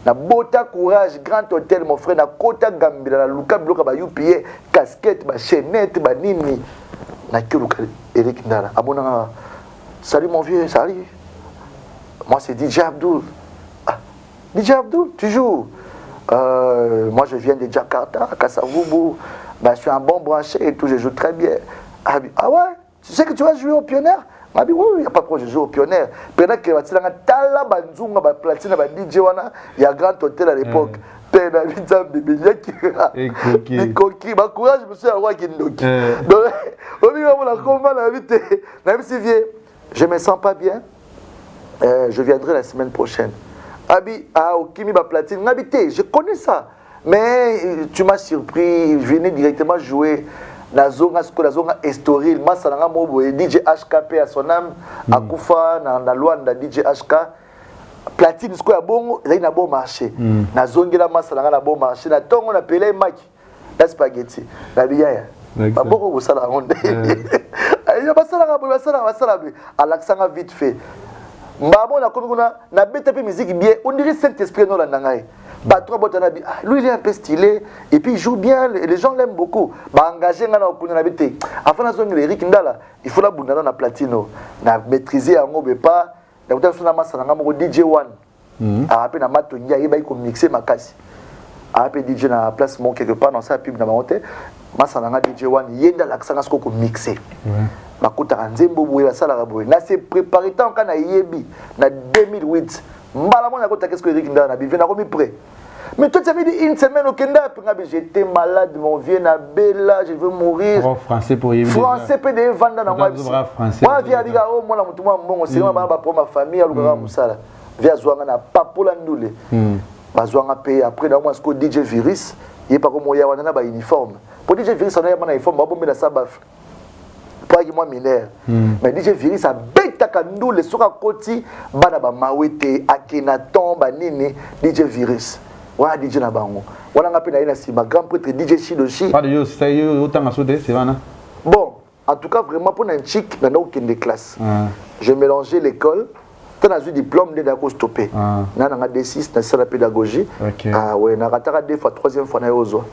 na bota courage grand hôtel mon frère na kota gambila la luka bloka ba UPA casquette ba chaînette ba nini na kiruka Eric Ndala abona salut mon vieux salut moi c'est DJ Abdul DJ Abdul tu joues moi je viens de Jakarta Kasavubu je suis un bon branché et tout je joue très bien. Ah ouais, tu sais que tu vas jouer au Pionnier? Oui, il n'y a pas de problème, je joue au Pionnier. Pendant que tu as tala banzunga ba platine ba DJ wana, il y a grand hôtel à l'époque. père na vita bébé et coquille ma courage monsieur a roi qui ndoki donc au milieu on a comment la vite même si vieux je me sens pas bien je viendrai la semaine prochaine abi okimi ba platine ngabité je connais ça mais tu m'as surpris je venais directement jouer la zone estoril masalanga mobo DJ HKP à son âme akufa na Luanda DJ HK platine ce ya bongo il na bon marché na zongela masalanga na bon marché na tongo na pelé maki la spaghetti na biyaya ba boko ko sala ronde ayo basala alaksanga vite fait mbabo na komi kuna na bête pe musique bien on dirait Saint-Esprit non la nangai patron botanabi lui il est un peu stylé et puis il joue bien les gens l'aiment beaucoup ba engagé ngana okuna na bête afin na zongela Eric Ndala il faut la bundana na platino na maîtriser yango be pas na kutana suna masalanga moko DJ One après na matongia yeba ko mixer makasi après DJ na place mon quelque part dans sa pub na monter masalanga DJ One yenda l'aksanga sko ko mixer bakuta nzembo boye basala boye na se préparer tant kana yebi na 2008 mbala mona kota qu'est-ce que Eric Ndala na bivé na komi prêt mais toi tu as mis une semaine au Kenda j'étais malade mon vieux na bella je veux mourir français pour yebi français PD vanda na moi moi via diga o mona mutuma mbongo c'est ba pour ma famille à lugara musala via zwanga na papola ndule bazwanga pe après na moi ce que DJ Virus il pas comme ya wana na ba uniforme pour DJ Virus on a na uniforme ba bombe na sabaf pas moi mineur mais DJ Virus a beta kandule soka koti bana ba mawete akenaton ba nini DJ Virus wa DJ na bango wana ngapi na ina sima grand prêtre DJ Shidoshi pas de yo c'est yo autant asodé c'est wana bon en tout cas vraiment pour un chic dans aucune des classes je mélangeais l'école tu as eu diplôme de d'accord stoppé na nga D6 na la pédagogie ouais na rataka deux fois troisième fois na yozo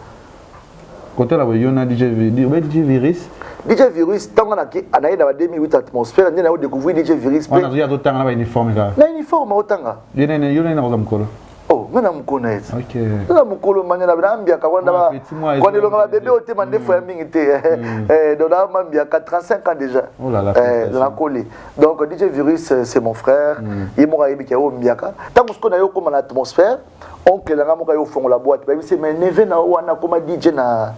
côté là yo na DJ Virus DJ Virus tant on a qui anaï dans 2008 atmosphère on a découvert DJ Virus on a déjà d'autant na uniforme là na uniforme autant yo na mkolo oh ngana mkona eti OK na mkolo manya na bambia ka kwanda ba kwanda longa ba bébé ote mande fo mingi te donc là mambia 35 ans déjà dans la collé donc DJ Virus c'est mon frère il m'a yebi ka o mbiaka tant que na yo comme na atmosphère oncle nga mo ka yo fongo la boîte ba c'est mais neve na wana comme DJ na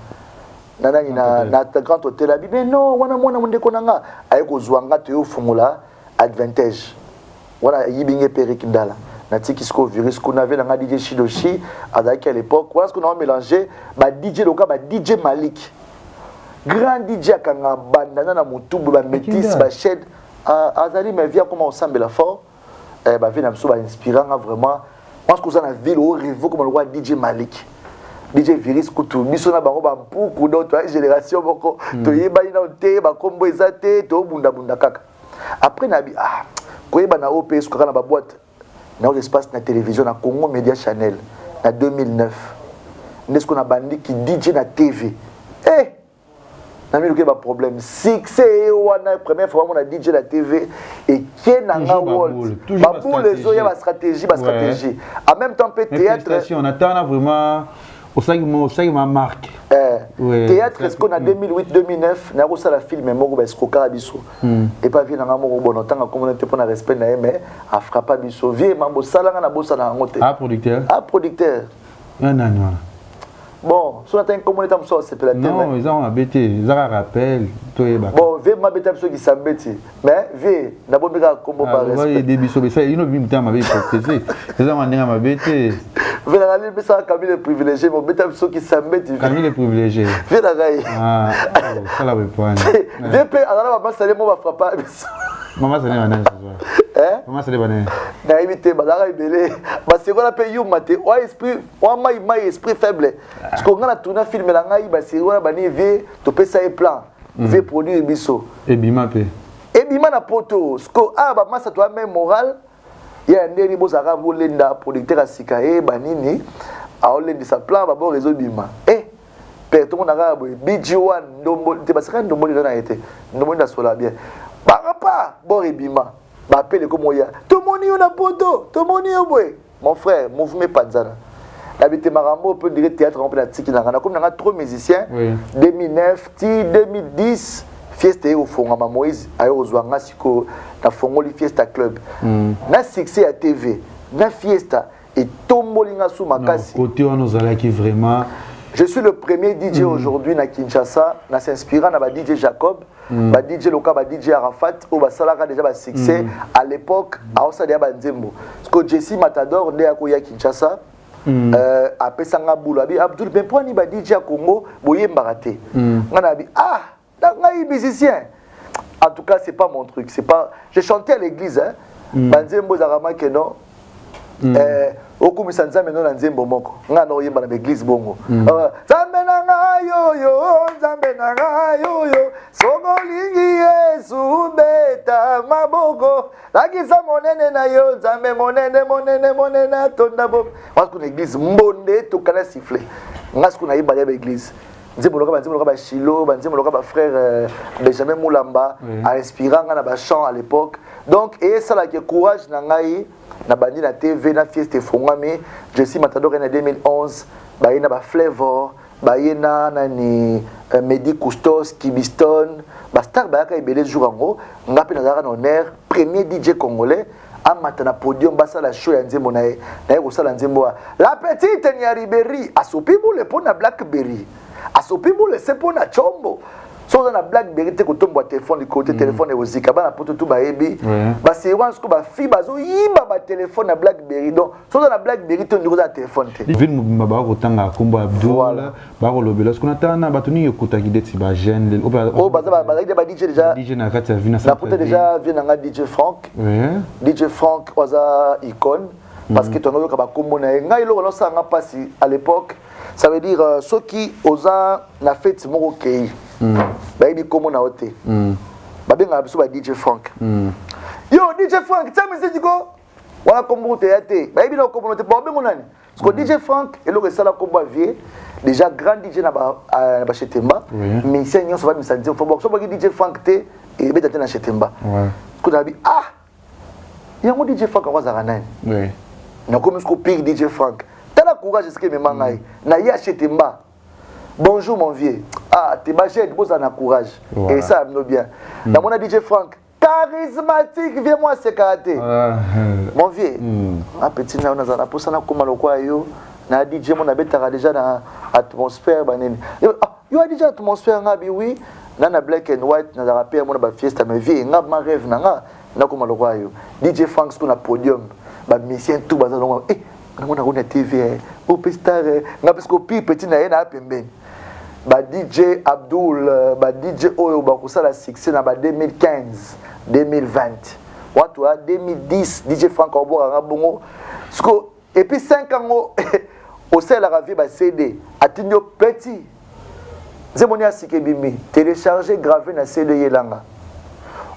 na grand hôtel abi mais non wana mwana ndeko nanga ayeko zwanga te yo fongola advantage wana yibinge Eric Ndala na tikisko Virus qu'on avait dans DJ Shidoshi à l'époque voilà ce qu'on a mélangé ba DJ loka ba DJ Malik grand DJ kanga bandana na mutubu ba métis ba shed azali mais via comment ensemble la fort ba vient na so ba inspirant vraiment parce que ça na ville au rêve comme le roi DJ Malik DJ Virus kutu biso na bango ba mpuku d'autres génération boko to yeba ina te ba kombo ezate to bunda kaka après na bi koyeba na OPS ko kana ba boîte na l'espace na télévision na Congo Media Channel en 2009 n'est-ce qu'on a bandi qui DJ na TV na mi ba problème succès wana première fois on a DJ la TV et qui na nga world ba boule zo ya ba stratégie en même temps peut théâtre on attend vraiment au sein ma marque théâtre est-ce qu'on a 2008-2009 na ko la film moko ba escroquer biso et pas vie na nga moko bon tant comme on était pour na respect na mais a frappa biso vie mambo salanga na bossa na ngote producteur non bon sur la comme on était comme ça c'est peut-être non ils ont abêté ils ont rappel bon vie ma bêta biso qui s'embêti mais vie na bombeka combo par respect ouais des biso ça ils ont vu temps ma vie protéger ils ont mandé ma bêté Venez aller ça Camille les privilégiés mon bêta biso qui s'embêti Camille les privilégiés vie la gaille ça la point VP alors maman ça les mots va frapper maman ça n'est pas hein maman ça n'est pas na imité badara ibele ba c'est quoi la paye you maté wa esprit wa mai esprit faible parce qu'on a tourné film la ngai ba c'est quoi ba ni vie to pesa e plan vie produire biso et bima na poto sko ba massa toi même moral ya ndeni bo saka bolenda producteur asika ba nini a olendi sa plan ba bon réseau bima pe to mona ga bo BG1 ndombo te ba saka ndombo na été ndombo na sola bien pas bon ebima ba appelle comme ya tout moni on a poto tout moni boy mon frère mouvement panzana habité marambo peut dire théâtre en pratique na comme na trop musicien 2009 2010 fiesta au fond ma Moïse ayo zwanga siko na fongoli fiesta club na succès à TV na fiesta et tombolinga sous makasi. Côté on nous allait qui vraiment. Je suis le premier DJ aujourd'hui na Kinshasa, na s'inspirant na ba DJ Jacob, ba DJ Loka, ba DJ Arafat, ou ba salaka déjà ba succès à l'époque à Osada ba Nzembo. Parce que Jesse Matador né à Koya Kinshasa. Après Sanga Boulabi Abdul Beponi ba DJ à Congo, boye mbaraté. Ngana bi ngai musicien. En tout cas, c'est pas mon truc, c'est pas j'ai chanté à l'église hein. Banzembo Zarama que non. Oku misanza meno na nzembo moko nga no yemba na l'église bongo zambe na ngayo yo zambe na ngayo yo sogolingi Yesu beta maboko lakisa monene na yo zambe monene tonda bo parce que l'église mbonde to kana siffler nga ce qu'on a yemba na l'église nzembo loka ba Shilo nzembo loka ba frère Benjamin Moulamba a inspiré nga na ba chant à l'époque donc et ça là que courage na ngai na bandi na TV na fieste fongami Jesse Matador en 2011 bayena ba Flavor bayena nani Medi Kustos Kibiston ba star bayaka ebele jour ngo ngapi nazaka na honneur premier DJ congolais amata na podium basa la show ya nzembo na ko sala nzembo la petite ni Ribéry asopibu le pona Blackberry asopibu le sepona chombo so na Blackberry te ko tombo téléphone du côté téléphone et ozika ba na poto tout ba ebi ba c'est once ko ba fi bazo yimba ba téléphone na Blackberry donc so na Blackberry te ndiko za téléphone te ville mobimba ba ko tanga kombo Abdul ba ko lobela ce qu'on attend na batuni yokota kideti ba jeune oh baza ba DJ déjà DJ na kati ya vina na poto déjà vient na DJ Frank DJ Frank oza icône parce que ton yoka ba kombo na ngai lo sa nga pasi à l'époque ça veut dire ceux qui oza na fête moko kei bayibi komo na ote babenga biso ba DJ Frank yo DJ Frank tell me go wala kombo te yate bayibi na kombo te babengo nani parce que DJ Frank et le sala kombo vie déjà grand DJ na ba Chetemba mais c'est nyon ça va me sentir faut so ba DJ Frank te et beta na Chetemba ko na bi yango DJ Frank wa zaka nani na comme ce ko pire DJ Frank tala courage ce que me mangai na ya Chetemba. Bonjour mon vieux. T'es bagé, tu as courage. Et ça, me bien. Dans mon DJ Frank, charismatique, viens-moi ce karaté. Mon vieux. Petit, on a pour ça, on a quoi yo. Na DJ, mon abeta déjà dans l'atmosphère. Yo a déjà l'atmosphère, oui. Dans la black and white, dans la rappel, mon fiesta, mais vieux, ma rêve, na comme le quoi yo. DJ Frank, ce qu'on a podium. Bah, mission tout, bah, on a TV, au pistar, na parce que petit na yena pemben. Ba DJ Abdul, ba DJ Oyo ba kusala succès na ba 2015, 2020. Watu a 2010 DJ Frank Obora ngabongo. Sko et puis 5 ans au sel la vie ba CD atinyo petit. Zemonia sikebimi télécharger gravé na CD yelanga.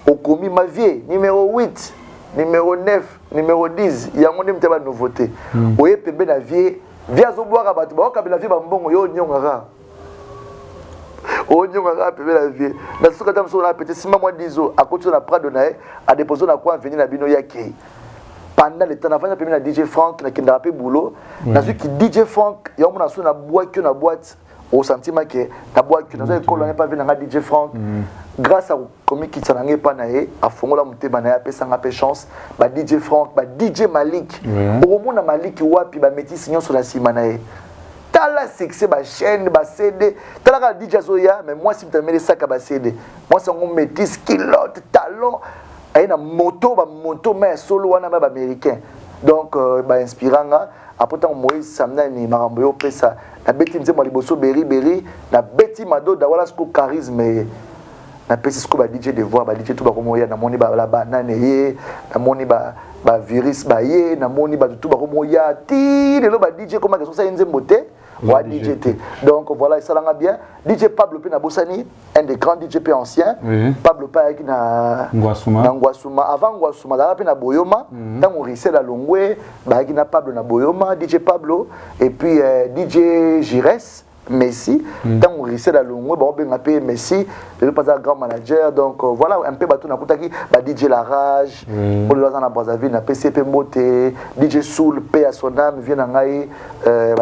Okomi ma vie numéro 8. Numéro 9, numéro 10, il y a un peu de nouveauté. Oye pembe na vie, via zo boire abatu, ba ka la vie ba mbongo yo nyongara. O nyongara pembe la vie. Na soka tam so na petit sima moi 10 ans, à côté na Prado na a déposé na quoi venir na bino yake. Pendant le temps avant pembe na DJ Frank na kenda pe boulot, na ce qui DJ Frank, ya mo na so na boîte au sentiment que na boîte que na école na pas venir na DJ Frank. Grâce à comme qui s'en pas naé à fongola muteba na pe sanga pe chance ba DJ Frank ba DJ Malik au monde Malik wapi ba métis signon sur la simanaé tala succès ba chaîne ba CD tala ka DJ Zoya mais moi si me mettre ça ka ba CD moi c'est un métis kilote talent ay na moto mais solo wana ba américain donc ba inspiranga après tant Moïse samna ni marambo yo pesa na beti nzemo liboso beri na beti mado da wala sko charisme na pesi ko ba DJ de voix ba DJ tout ba komo ya na moni ba la banane ye na moni ba virus ba ye na moni ba tout ba komo ya ti le ba DJ comment que ça nzembo te wa DJ te donc voilà ça langa bien DJ Pablo P na Bosani un des grands DJ P anciens Pablo P qui na Ngwasuma avant Ngwasuma da na Boyoma tant on risait la Longwe ba qui na Pablo na Boyoma DJ Pablo et puis DJ Jires Messi, tant on risque la longue, on a payé Messi, le pas un grand manager, donc voilà un peu bateau na kutaki, DJ La Rage, on le dans la Brazzaville, na PCP Moté, DJ Soul, paix à son âme, vient en aïe,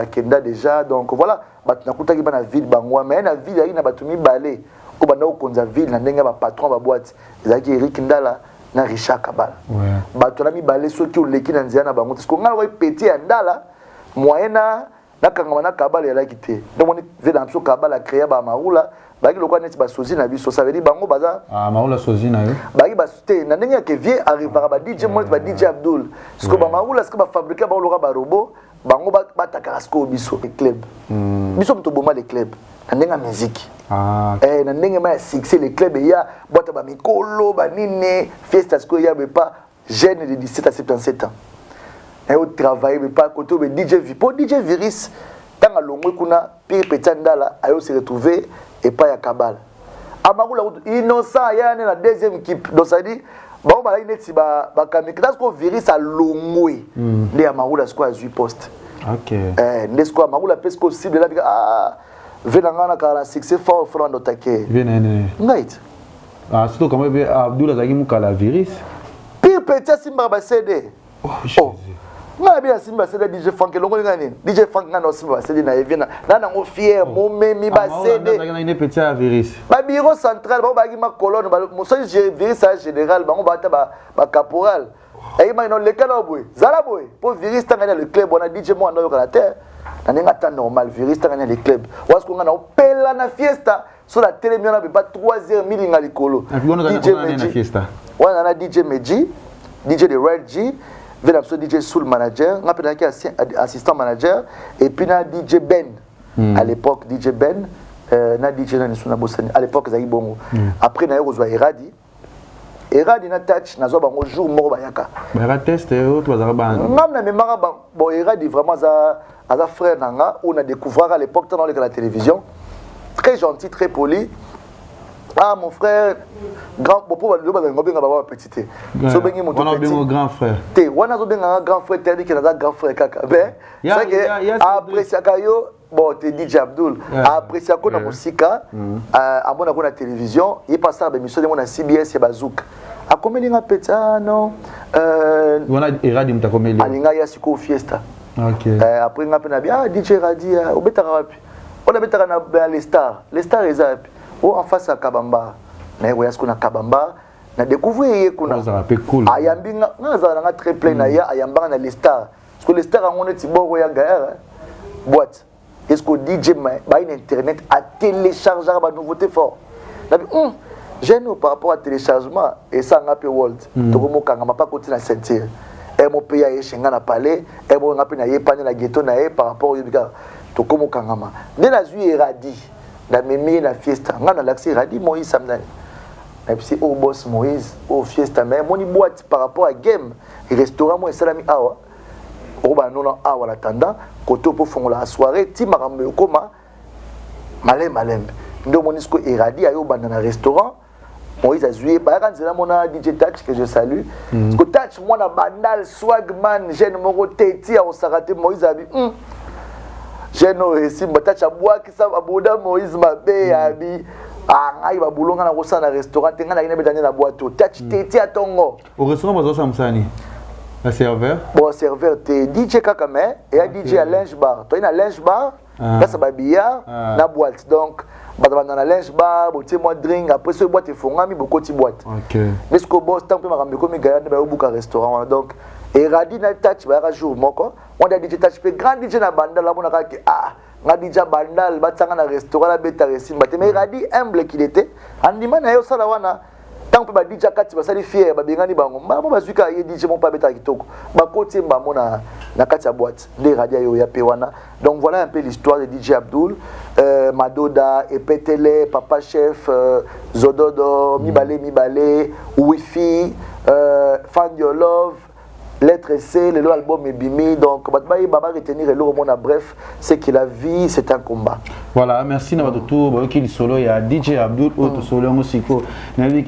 Kenda déjà, donc voilà, bateau na kutaki na ville bangwa, mais na ville il na bateau mi balé, au banda au konza ville, na nenga ba patron ba boîte, Zaki Eric Ndala, na Richard Kabala. Ouais. Tu as mis balé ceux qui ont l'équipe dans Ziana Bango. Parce qu'on a pété un dala, moyena, na Kangana Kabala est quitté. Donc on est dans ce Kabala créé à Maroula. Bagi le quoi n'est pas sosie na biso. Ça veut dire Bango Baza. Ah, Maroula sosie na yo. Bagi basté. Na n'enga que vient arrivera ba DJ Moïse ba DJ Abdul. Parce que Maroula ce que ba fabriquer ba lora ba robot. Bango ba takarasko biso les clubs. Biso mto boma les clubs. Na n'enga musique. Ah. Na ndenge ma succès les clubs ya bota ba mikolo ba nini fiesta sko ya be pas jeune de 17 à 77 ans. Et au travail be pas côté be DJ Vipo DJ Virus tanga longwe kuna pire petandala ayo se retrouver et pas ya Kabala. Amakula innocent ya na deuxième équipe donc ça dit bon ba ineti ba kamikita sko Virus a longwe ndi amakula sko a 8 poste. OK. Nesko amakula pesco cible là ah venangana kala succès fort front d'attaquer venene ngait ah surtout comment Abdul azaki mukala virus pire petit simba ba CD oh na bien simba CD DJ Frank longo ngani DJ Frank ngana simba CD na evena na ngo fier mo memi ba CD na ine petit virus ba bureau central ba ba gi ma colonne ba mo so virus général ba ngo ba ta ba caporal et il m'a non le kana boy zala boy pour virus tangana le club on a DJ mo ando kala terre na temps normal virus tangana les clubs parce qu'on a opela na fiesta sur la télé miona be pas 3h milinga likolo DJ na fiesta on a DJ Meji DJ de Red G vena so DJ Soul manager on appelle assistant manager et puis na DJ Ben à l'époque DJ Ben na DJ na suna bosani à l'époque zaki bongo après na yozwa Eradi na touch na zo bango jour moko bayaka ba test autre bazara ba ngam na memara bon Eradi vraiment à frère nanga on a découvert à l'époque dans la télévision très gentil très poli ah mon frère grand popo le ba ngobenga ba petite so bengi mon petit grand frère te wana zo benga grand frère terdi que na grand frère kaka ben ça que apprécier kayo bon te DJ Abdul apprécier ko na musika amona ko na télévision il passe à émission de mon CBS et Bazouk a combien nga peta non wana Eradi mtakomeli alinga ya siko fiesta. OK. Après nga pena bien DJ Radi obetaka wapi? On obetaka na les stars ezapi. En face à Kabamba. Na yego yasko na Kabamba na découvrir kuna. Ça rappelle cool. Ayambinga ngaza na très plein na ya ayambanga na les stars. Parce que les stars ngone ti boro ya gaère. Boîte. Est-ce que DJ ba une internet a télécharger ba nouveauté fort. Na bi gêne par rapport à téléchargement et ça ngapé world. Tokomo kanga pas côté na sentir. Et mon pays a chenga na palais et mon ngapé na yepane na ghetto na par rapport au yobika tokomo kangama. Ne na zui Eradi na meme na fiesta ngana l'accès Eradi Moïse samdani. Et puis au boss Moïse au fiesta mais moni boîte par rapport à game et restaurant moi salami awa. Oba non awa la tanda koto po fongo la soirée ti makambo koma malem. Ndo monisco Eradi ayo banda na restaurant Moïse a joué, mona DJ Touch que je salue. Parce que Touch, moi, na bandal, swagman, jeune moro teti, on s'est raté Moïse a dit, jeune récit, mais Touch a bois qui ça va bouda Moïse m'a bé, a dit, ah, il va boulonga na rosa na restaurant, tenga na ina bedane na boîte, Touch teti à tongo. Au restaurant, vous avez Samsani, la serveur. Bon, serveur, t'es DJ Kakame et un DJ à linge bar. Toi, il y a un linge bar, là, ça va billard, na boîte. Donc, dans la linge bar, tu moi drink, après ce boîte, il faut beaucoup de boîtes. OK. Mais ce que boss, tant que je me suis dit, restaurant. Donc, et Radi na touch, bah, un jour, on a DJ touch, grand DJ na bandal, là, on a dit, ah, on a DJ bandal, bah, ça, na restaurant, la bête, mais Radi, humble qu'il était, en disant, na yo, ça, là, wana, tant que bah, DJ Kati, bah, ça, les fiers, bah, bien, bah, bah, celui qui a DJ, mon pas bête, qui toko, bah, côté, bah, mon na Katia boîte, les Radi, yo, ya, pewana. Donc, voilà un peu l'histoire de DJ Abdul. Madoda, Epetele, Papa Chef, Zododo, Mibale, Wi-Fi, Find Your Love, Lettre C, le album est bimé. Donc, Baba retenir le roman bref, c'est que la vie, c'est un combat. Voilà, merci d'avoir tout. Il solo, il y a DJ Abdul, autre solo, Mosiko.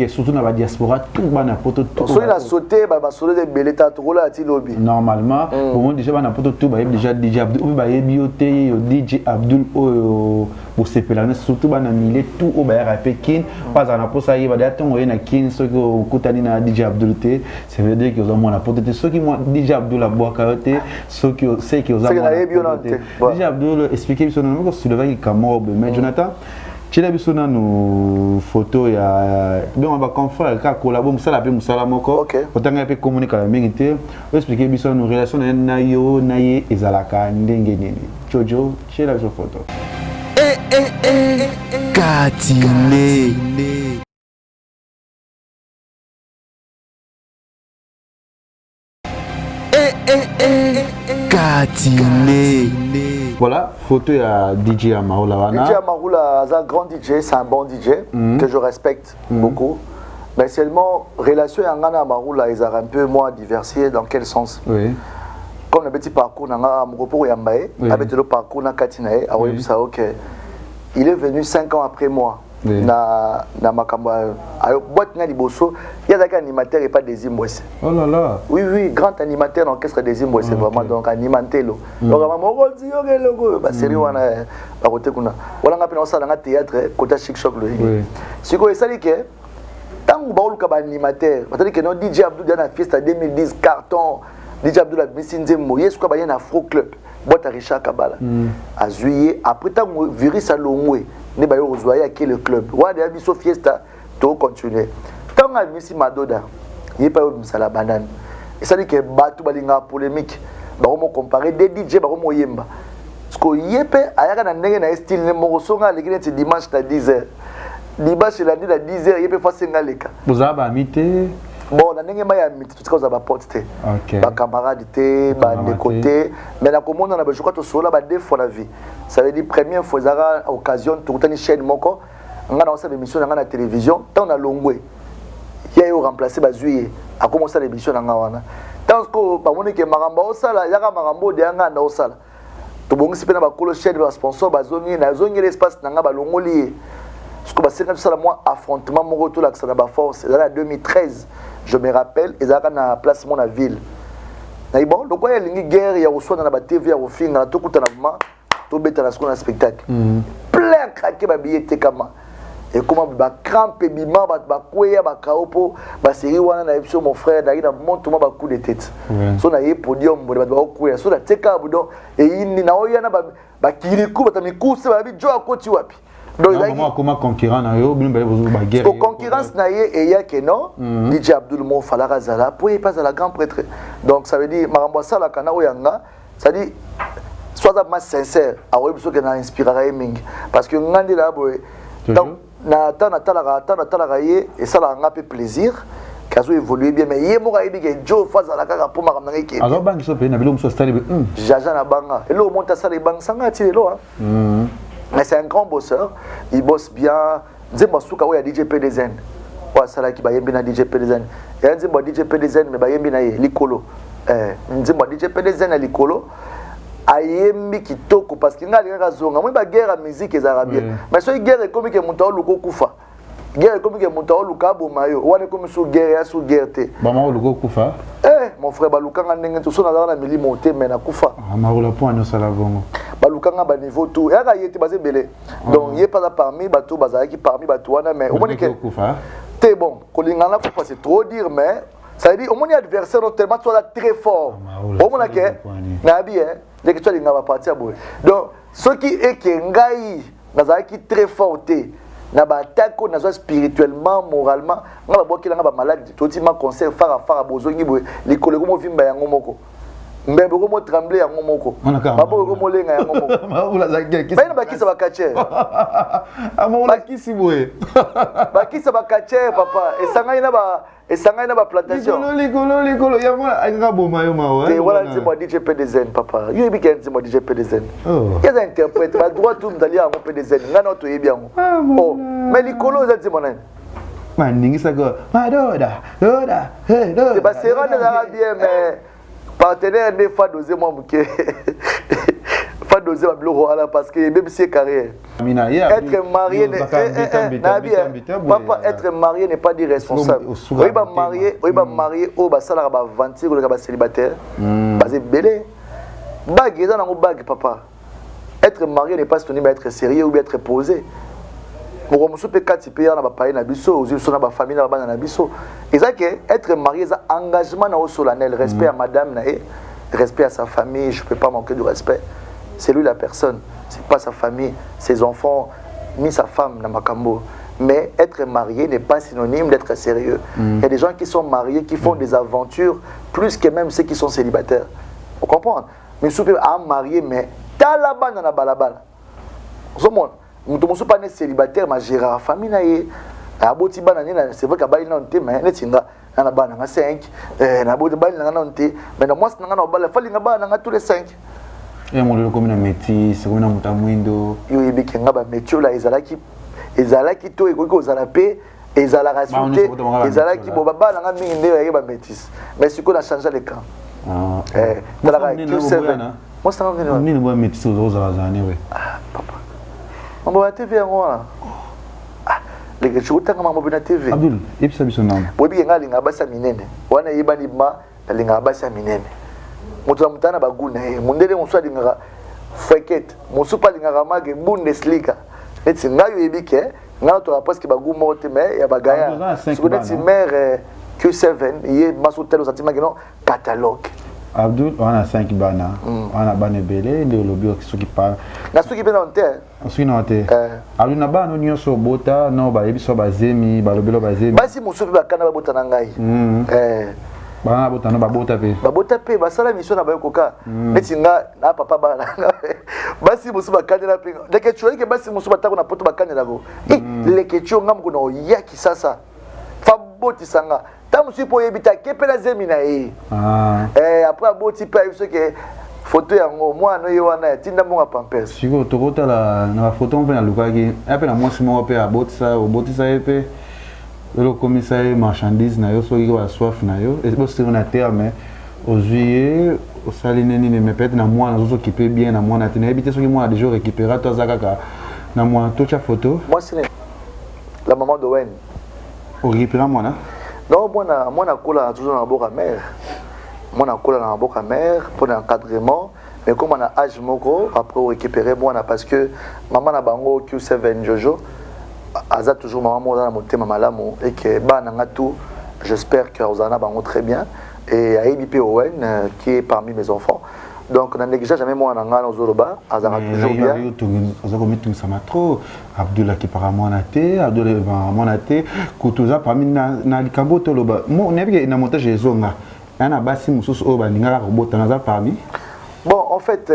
Surtout dans la diaspora, tout le monde a poto tout. Solo, il a sauté, solo de Beleta, tout là, tu lobby. Normalement, au moins déjà, on a poto tout, déjà DJ Abdul, DJ Abdul, pour se pélaner, surtout, on a mis tout au Bayard à Pékin. Pas en apôtre, ça y va d'attendre, on a 15, ceux qui ont coûté à DJ Abdul, ça veut dire qu'ils ont moins apôtre. Ceux qui m'ont DJ Abdul à boire carotte, ceux qui ont moins apôtre. DJ Abdul, expliquez-moi sur le vague, mais Jonathan, Tu as vu une photo, il y a un confrère qui a collaboré, ça l'appelle Moussala Moko. Autant qu'il a pu communiquer avec nous, expliquer une relation avec Nayo, Naye et Zalaka, Ndengeni. Jojo, tu as vu une photo. Katine. Katine. Voilà, photo il y a DJ Amaroula. DJ Amaroula, c'est un grand DJ, c'est un bon DJ que je respecte beaucoup. Mais seulement, relation avec Angana Amaroula, ils ont un peu moins diversifié. Dans quel sens? Oui. Comme le petit parcours, avec le parcours dans Katinae, il est venu 5 ans après moi. Oui. Na Makamba, boîte na liboso, il y a des animateurs et pas des imboués. Oh là là. Oui, oui, grand animateur dans l'orchestre des imboués, c'est vraiment donc animateur. Donc, maman, dit, ok, sérieux, on a côté qu'on a. Voilà, on a ça dans un théâtre, côté chic choc. Si vous savez que, tant que vous avez un animateur, vous savez que non, DJ Abdou dans la fiesta 2010, carton, DJ Abdou la Missinzemo, il y a un afro club, boîte à Richard Kabala. À juillet, après, tant que virus à l'ongoué. Ne pas y qui le club. Ouais, des amis fiesta, tout continuer. Tant que Missi Madoda, il n'y a pas eu la banane. Et ça dit que Batou Balinga polémique. On comparer des DJ, on yemba. Parce que yépe, ayaka na style ne morosonga l'église dimanche à 10h. Dimanche lundi à 10h, yépe fa senga leka. Vous avez amité? Bon, on a n'engagé pas amité, tout ce qu'on a pas porté. Ba camarade té, ba de côté. Mais la commande on a je crois que sur là ba deux fois la vie. Ça veut dire première fois ça occasion tout une chaîne moko. On a lancé l'émission dans la télévision, tant on a longoué. Il y a eu remplacé ba juillet. A commencé l'émission dans wana. Tant que ba moni que maramba osala, yaka marambo de anga na osala. To bongi sipena ba kolo chaîne ba sponsor ba zongi na zongi l'espace nanga ba longoli. Ce que c'est quand ça moi affrontement mon retour là que ça n'a pas force. C'est en 2013. Je me rappelle, ils avaient un placement dans la ville. Bon, donc il y a une guerre, il y a reçu dans la TV, il y a film, dans tout le moment, tout bête dans ce spectacle. Plein craqué ma billet comme et comment ba crampe bima ba kouya ba kaopo ba série wana na episode mon frère na monte moi ba coup de tête. So na yé podium ba kouya so na teka budo et ini na oyana ba kiriku ba tamikusa ba bi jo akoti wapi. Donc comment concurrent na yo bin ba guerre. Pour concurrence na yé et ya que non DJ Abdul Mo Falara Zala pour y passer à la grand prêtre. Donc ça veut dire marambo sala kana oyanga, ça dit soit ma sincère a oyebiso que na inspirer mingi parce que ngandi la boy donc na tala ye et ça la nga peu plaisir kazo évoluer bien mais yé mo ka yebi que Joe faza la kaka pour makamna ngeke alors bangi so pe na bilo mso stali jaja na banga et lo monta sala bang sanga ti lo mais c'est un grand bosseur, il bosse bien. Nzemba suka oya DJ PDZN. Wa sala ki ba yembi na DJ PDZN. Ya nzemba DJ PDZN me ba yembi na ye likolo. Nzemba DJ PDZN na likolo. Ayembi kitoko parce que ngali ka zonga moi ba guerre à musique et arabien. Mais so guerre comme que muta luko kufa. Guerre comme que muta luka bo mayo. Wane comme sous guerre ya sous guerre te. Ba ma luko kufa. Mon frère baluka ngandenge to so na na mili monter mais na kufa. Amaroula point no sala bongo. Balukanga ba niveau tout ya yete basé belé donc yé pas parmi bateau bazaki parmi bateau wana mais au moins que t'es bon kolingana faut pas c'est trop dire mais ça veut dire au moins adversaire tellement toi très fort au moins que na bien dès que tu linga va partir boy donc ce qui est que ngai bazaki très fort té na ba attaque na zo spirituellement moralement nga ba boki nga ba malade toti ma conseil fara bozongi boy les collègues mo vimba yango moko mais beaucoup mo trembler yango moko babo ko mo lenga yango moko maula za gel kisa ba kisa ba kache amaula kisi boye ba kisa ba kache papa esanga ina ba plantation likolo ya mona anga boma yo mawa et voilà c'est moi DJ PDZN papa you be can c'est moi DJ PDZN il y a interprète ba droit tout d'aller yango PDZN ngana to yebi yango oh mais likolo za c'est mon nani maningisa ko madoda hey c'est ba serane za bien mais partenaire des fois doser moi bouquet pas doser ma bloro parce que même si c'est carrière être marié papa être marié n'est pas dire responsable oui ba marié oh ba sala ba ventir ou ba célibataire basé belé bague dans la bague papa être marié n'est pas synonyme à être sérieux ou bien être posé. Pour que je puisse payer na ba na biso aux na ba famille na ba na biso et ça que être marié c'est engagement na solennel respect à madame na respect à sa famille je peux pas manquer de respect c'est lui la personne c'est pas sa famille ses enfants mis sa femme dans Makambo. Mais être marié n'est pas synonyme d'être sérieux. Il y a des gens qui sont mariés, qui font des aventures, plus que même ceux qui sont célibataires. Vous comprenez? Mais si vous êtes marié, mais t'as la bande dans la balabala. Vous comprenez? Nous ne sommes pas célibataires, mais j'ai la famille. C'est vrai qu'il y a un thé, mais il y a 5. Mais moi, il y a tous les 5. Et mon comme une métis, comme un mutamuindo. Il y a un métier là, ezalaki to ekoki ozalape ezalaka sute ezalaki bobaba nanga mingi nde yeba métis mais siko na changer le camp talaka Q7 moi ça ngene nini bo métis ozala zane we papa mambo ya TV yango les que tu tanga mambo na TV Abdul ipsa biso nam bobi nga linga basa minene wana yebani ma linga basa minene mutu mutana baguna mundele muswa linga fekete musu pa linga mage Bundesliga. C'est nga yebike nga to presque bagu mote mais ya bagaya c'est mère Q7 yé masotel aux sentiments non catalogue Abdul on a 5 bana on a bana belé de lobby qui parle na ceux qui bena onte ceux qui onte Abdul na bana nyo so bota no ba yebi so bazemi ba lobelo bazemi basi musubi bakana ba bota na ngai bana bota no ba bota pe basala mission na ba yokoka neti nga na papa bana basi musuba kanela pe dès que tu vois que basi musuba ta ko na poto bakanela go le que tu ngam ko no yaki sasa fa boti sanga ta musu po yebita kepela zemi na après boti pe ce que photo yango moi no yewana tinda mo pampers siko tokota na photo on pe na lukaki ape na mwasi mo pe abotisa obotisa epe le commissaire marchandise na yo so ki ba soif na yo et bo sur na terre mais au juillet au saline ni mais peut-être na moi na zo s'occuper bien na moi na tenir habiter so ki moi déjà récupérer toi zakaka na moi toute la photo moi c'est la maman de Wen au récupérer moi na non moi na kola toujours na boka mère moi na kola na boka mère pour l'encadrement mais comme on a âge moko après récupérer moi na parce que maman na bango Q7 Jojo aza toujours maman moi dans mon thème malamu et que bananga tout j'espère que Ozana bango très bien et Aïbi Owen qui est parmi mes enfants donc on n'a jamais moi nanga dans Zoroba azara toujours bien on a mis ça m'a trop Abdullah qui par moi naté Abdullah moi naté kutuza parmi na likambo toloba mo on est na montage ezonga na basi mususu o ba ninga robota na za parmi bon en fait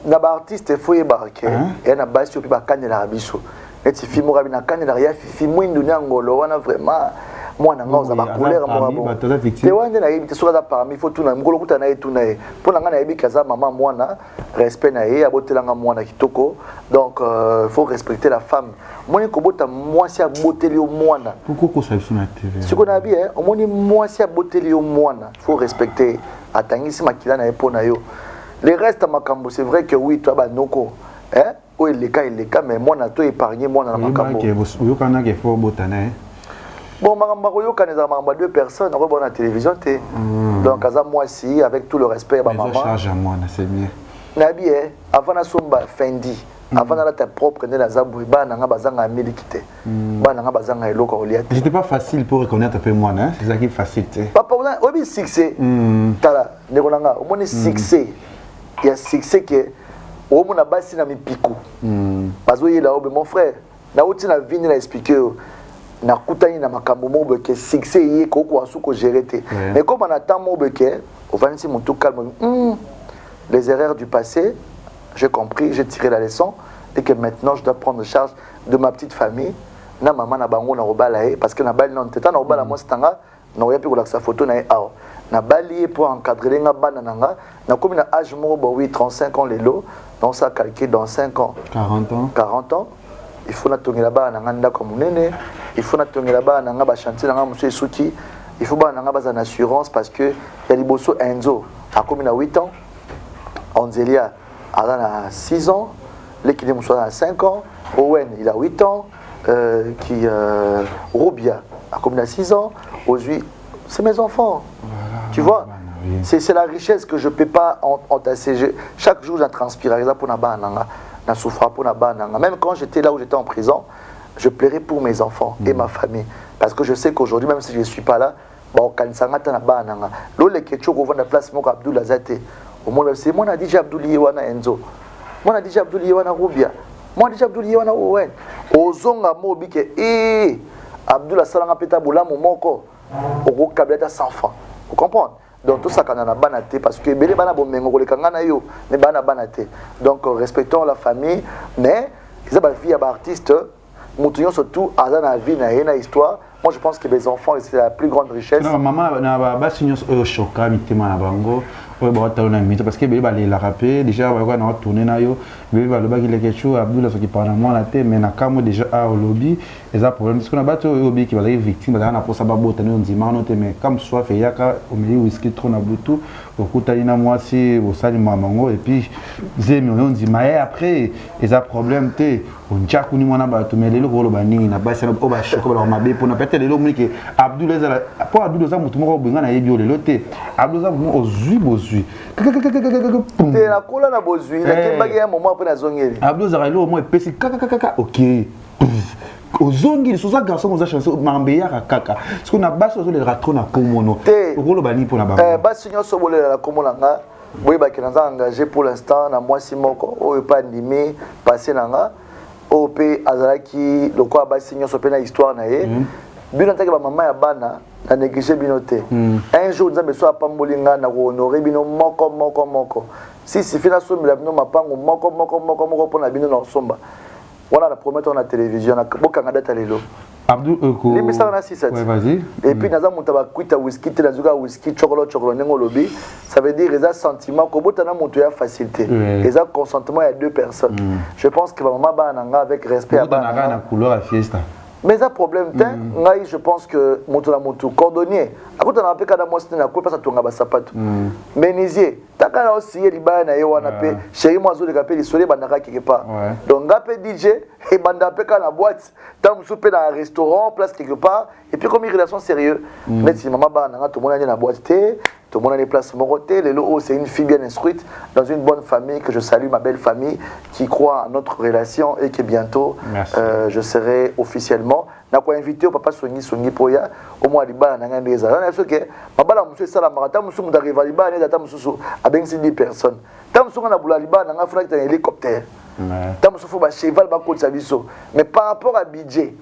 na ba artiste faut y barquer et na basi opi ba kanela biso et si film rabi na kanela ya film mwindu nyangolo wana vraiment moi na ngoza ba couleur moi bon te wande na yebite soka parmi il faut tout na ngolo kuta na etu na e pour na ngana yebi kaza maman mwana respect na e abotelanga mwana kitoko donc faut respecter la femme moni ko bota mwasi ya boteli o mwana pourquoi ko ça sur la TV ce qu'on a bien moni mwasi ya boteli o mwana faut respecter atangisi makila na epo na yo les restes makambo c'est vrai que oui toi ba noko hein o les cas mais moi na to épargner moi na makambo yo kana ke faut botana bon makambo yo kana za makambo deux personnes on va la télévision té donc kaza moi si avec tout le respect ba maman charge à moi c'est bien na bien avant na somba fendi avant na ta propre né la zabu ba na nga bazanga milikité ba na nga bazanga eloko olia c'était pas facile pour reconnaître un peu moi hein c'est ça qui est facile papa on obi succès tala ndeko nanga o moni succès il y a succès que o mona basi na mipiko bazo yela obe mon frère na uti na vini na expliquer na kutani na makambo mo que succès yé ko ko asu ko gérer té mais comme on attend mo que au vanisi mon tout calme les erreurs du passé j'ai compris j'ai tiré la leçon et que maintenant je dois prendre charge de ma petite famille na maman na bango na robala parce que na bali non teta na robala mo stanga na oya pe ko la sa photo na awa na bali pour encadrer nga bana nanga na comme na âge mo bo oui 35 ans les lots donc ça calqué dans 5 ans 40 ans il faut na tongela ba na nganda comme nene il faut na tongela ba na nga ba chantier na nga monsieur Suki il faut ba na nga ba en assurance parce que il y a liboso Enzo a comme na 8 ans Anzelia a 6 ans l'équipe de a 5 ans Owen il a 8 ans Robia a comme na 6 ans aujourd'hui c'est mes enfants tu vois c'est la richesse que je peux pas entasser chaque jour j'en transpire par exemple pour na ba nanga na souffra pour na ba nanga même quand j'étais là où j'étais en prison je plairais pour mes enfants et ma famille parce que je sais qu'aujourd'hui même si je suis pas là bon kanisanga ta na ba nanga lo le ketcho ko vendre place moko Abdoul Azate au moins c'est moi na DJ Abdoul Yewana Enzo moi na DJ Abdoul Yewana Rubia moi déjà Abdoul Yewana ouais ozonga mobi ke Abdoul asalanga peta bulamu moko oko kableta sans francs vous comprenez donc tout ça quand on a banaté parce que belé bana bomengo ko lekanga na yo mais bana banaté donc respectons la famille mais ils ba vie ba artiste mutuyon surtout à la vie na histoire. Moi je pense que les enfants c'est la plus grande richesse. Non maman na ba signos choka mitema na bango ouais ba talona mito parce que ba les la rapper déjà ba na tourner na yo ba le ba ki quelque chose Abdoul so qui parle moi na te mais na kamo déjà à lobby et ça problème parce qu'on a battu lobby qui va être victime ba na pour ça ba botane on dit non mais comme soit fait yaka au milieu whisky trop na bluetooth okuta ina moi si au sali mamango et puis zemi on dit mais après et ça problème te on tchaku ni mwana ba to mais lelo ko lo ba nini na ba ça o ba choko ba mabe pour na peut-être lelo miki Abdoul ezala pour Abdoul za mutu moko binga na yebi lelo te Abdoul za mu ozui bozui te la kola na bozui la kembagi ya moment après na zongeli Abdoul za lelo mo epesi kaka OK ozongi les soza garçon oza chanson mambeya kaka ce qu'on a basso les ratro na komono okolo bani pour na ba basi nyonso bolela la komona nga boye ba kenza engagé pour l'instant na mwasi moko o pas animé passer nanga OP azalaki lokwa basi nyonso pe na histoire na ye bino taka ba mama ya bana na négliger bino te un jour nzambe so apambolinga na ko honorer bino moko si fina somela bino mapango moko pona bino na somba voilà la promettre na télévision na bokanga data lelo Abdoul Eko l'émission na 6 ouais vas-y et puis naza muta ba kuita whisky te nazuka whisky chocolat nengo lobby ça veut dire les sentiments ko botana mutu ya facilité les consentement il y a deux personnes je pense que maman ba nanga avec respect à ba na couleur à fiesta mais ça problème ngai je pense que mutu na mutu cordonnier akuta na peka na mosi na ko pesa tonga ba sapato menuisier takala aussi libana na ye wana pe chéri moi zo le kapeli solé bandaka quelque part donc ngapé DJ et banda peka na boîte tam souper dans un restaurant place quelque part et puis comme une relation sérieuse mais si maman ba na tout le monde na boîte tout le monde a des places moroté lelo c'est une fille bien instruite dans une bonne famille que je salue ma belle famille qui croit à notre relation et que bientôt je serai officiellement na ko invité au papa Songi Poya au moins libana na ngandeza na ce que mabala musu sala marata musu muda rival libana na musu avec 10 personnes tam songa na bula libana na funa un hélicoptère tam musu fo ba cheval ba ko biso mais par rapport à budget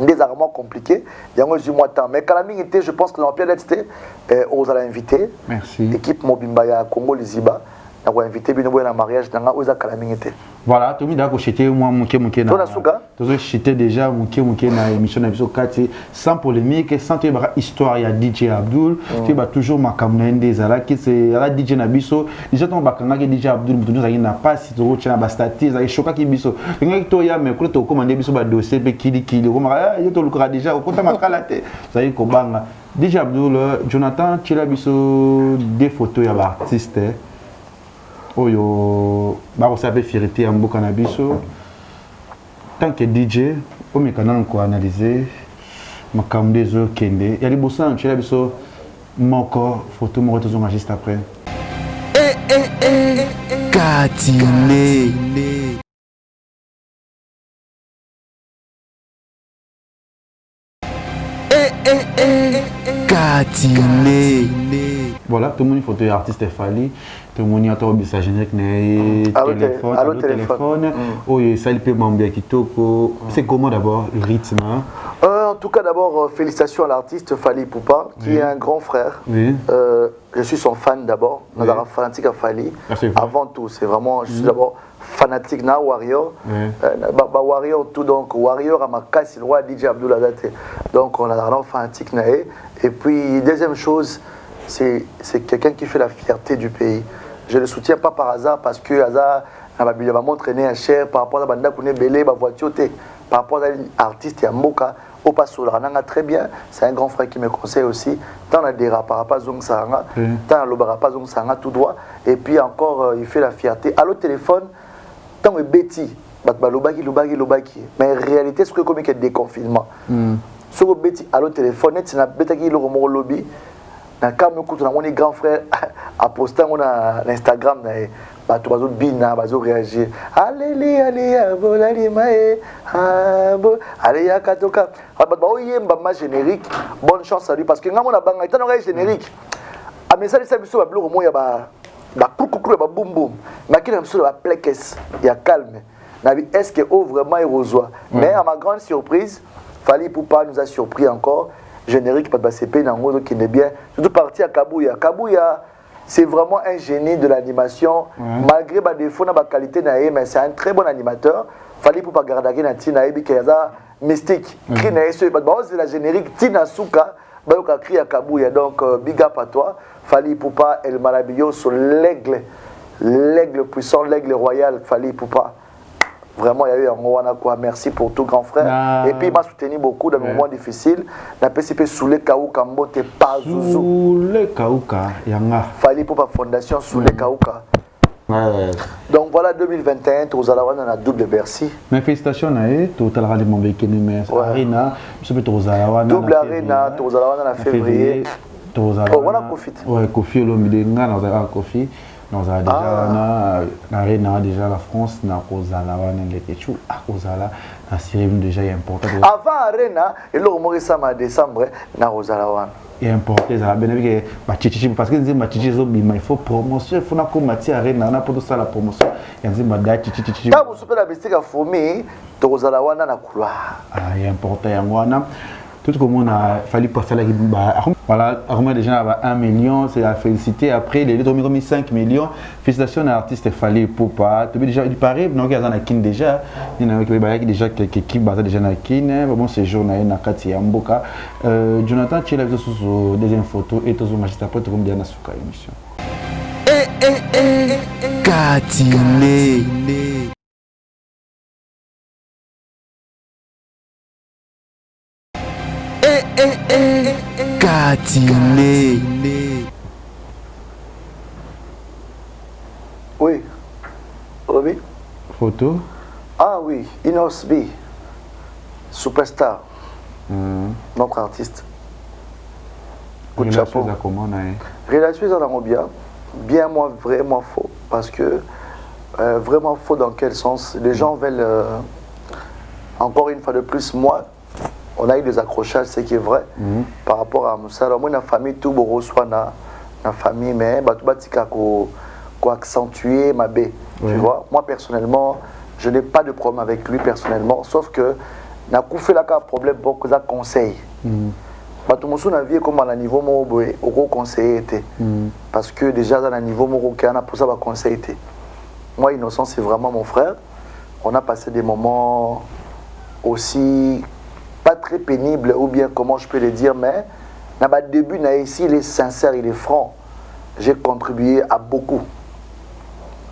des armes compliqués il y a un mois temps mais Kalami était je pense que l'empire d'être aux allez inviter merci équipe Mobimba ya Congo Liziba na ko inviter bino na mariage na oza Kalami était voilà tout mida ko chité moi muke na tozo chité déjà muke na émission na biso kati sans polémique sans te ba histoire ya DJ Abdoul tu ba toujours makamna ndezala ki c'est la DJ na biso déjà ton bakanga ke DJ Abdoul mutu na pas si to chana ba statis za choka ki biso ngaki to ya me ko to commander biso ba dossier pe kili ko ma yo to lukra déjà ko ta makala te ça y ko banga DJ Abdoul Jonathan tu la biso des photos ya ba artiste oyo ba sape fierté ya mboka na biso tant que DJ o mekana ko analyser makambo des autres kende ya libosa nchela biso moko photo moko tozonga juste après Katine Katine voilà tout le monde photo artiste Fally tout le monde a trouvé sa générique téléphone oh ça il peut m'embêter kitoko c'est comment d'abord le rythme en tout cas d'abord félicitations à l'artiste Fally Ipupa qui est un grand frère je suis son fan d'abord nazara fanatique à Fally avant tout c'est vraiment je suis d'abord fanatique na Warrior Warrior tout donc Warrior à ma casse le roi DJ Abdoul Adate donc on a vraiment fanatique na et puis deuxième chose c'est quelqu'un qui fait la fierté du pays. Je ne le soutiens pas par hasard parce que hasard va m'entraîner à cher par rapport à Banda Kouné Belé, voiture, par rapport à l'artiste Yamboka, au Passo Rananga très bien. C'est un grand frère qui me conseille aussi. Tant la dérapara pas Zong Saranga, tant l'obara pas Zong Saranga tout droit. Et puis encore, il fait la fierté. À l'autre téléphone, tant que Betty, Lobaki. Mais en réalité, ce que comme il y a déconfinement. Ce que Betty, à l'autre téléphone, c'est un Betty le lobby. Na kama kutu na moni grand frère a posté na Instagram na bato bazo bina bazo réagir alléluia volali mae allez ya katoka bato oyemba ma générique bonne chance à lui parce que ngamo na banga itano ga générique a message ça biso ba bloko mo ya ba coucou ba boum boum makina biso ba plekes ya calme est-ce que vraiment il reçoit. Mais à ma grande surprise, Fally Ipupa nous a surpris encore. Générique, pas de CP, qui est bien. Surtout parti à Kabouya. Kabouya, c'est vraiment un génie de l'animation. Malgré les défauts de la qualité, mais c'est un très bon animateur. Fally Ipupa garder na tina ebi kaza mystique. Cri na eso c'est la générique Tina Souka, bayoka cri à Kabouya. Donc big up à toi. Fally Ipupa El Maravilloso, l'aigle puissant, l'aigle royal, Fally Ipupa. Vraiment, il y a eu un moment quoi. Merci pour tout, grand frère. Et puis, il m'a soutenu beaucoup dans des moments difficiles. La PCP Soulé Kaouka Mbote Pazouzou. Soulé Kaouka, Yanga. Fally Ipupa Fondation Soulé Kaouka. Donc voilà, 2021, tu as la double Bercy. Mais félicitations, tu as la Arena, double Arena, tu as la février. Oh, voilà, Kofi. Ouais, Kofi, Kofi. Nous avons déjà l'arena, déjà la France, nous avons la série déjà important. Avant l'arena, et le Maurice en décembre, nous avons et importé parce que il faut promotion, il faut que Mathieu Arena, on pour ça la promotion. Il y a des quand vous soupez la bestique à fourmi, tu as la couloir. Il est important, tout comme on a fallu passer la voilà, Armand déjà a 1 million, c'est la félicité. Après, les autres ont mis 5 millions. Félicitations à l'artiste Fally Ipupa. Tu déjà, il paraît, donc il y a un kin déjà. Il y a déjà quelques équipes basées déjà dans kin. Bon, c'est journal na Kati Amboka. Jonathan, tu es là sur deuxième photo et tu es magistrat après tu comme bien sur la émission. Katine. Katine. Oui. Roby? Photo? Ah oui, Inos B. Superstar. Notre artiste. Coup de chapeau. Relation à bien. Bien, moi, vraiment faux. Parce que, vraiment faux dans quel sens? Les gens veulent, encore une fois de plus, moi, on a eu des accrochages, c'est qui est vrai, par rapport à Moussa. Alors, moi, dans la famille, tout le reçoit dans la famille, mais tout le accentuer ma baie. Tu vois, moi, personnellement, je n'ai pas de problème avec lui, personnellement, sauf que, n'a pas fait un problème pour que ça conseille. Tout le monde a vu comme à niveau au conseiller parce que déjà dans le niveau marocain pour ça va conseiller. Moi Innocent c'est vraiment mon frère. On a passé des moments aussi pas très pénibles ou bien comment je peux le dire, mais dans le début ici il est sincère, il est franc. J'ai contribué à beaucoup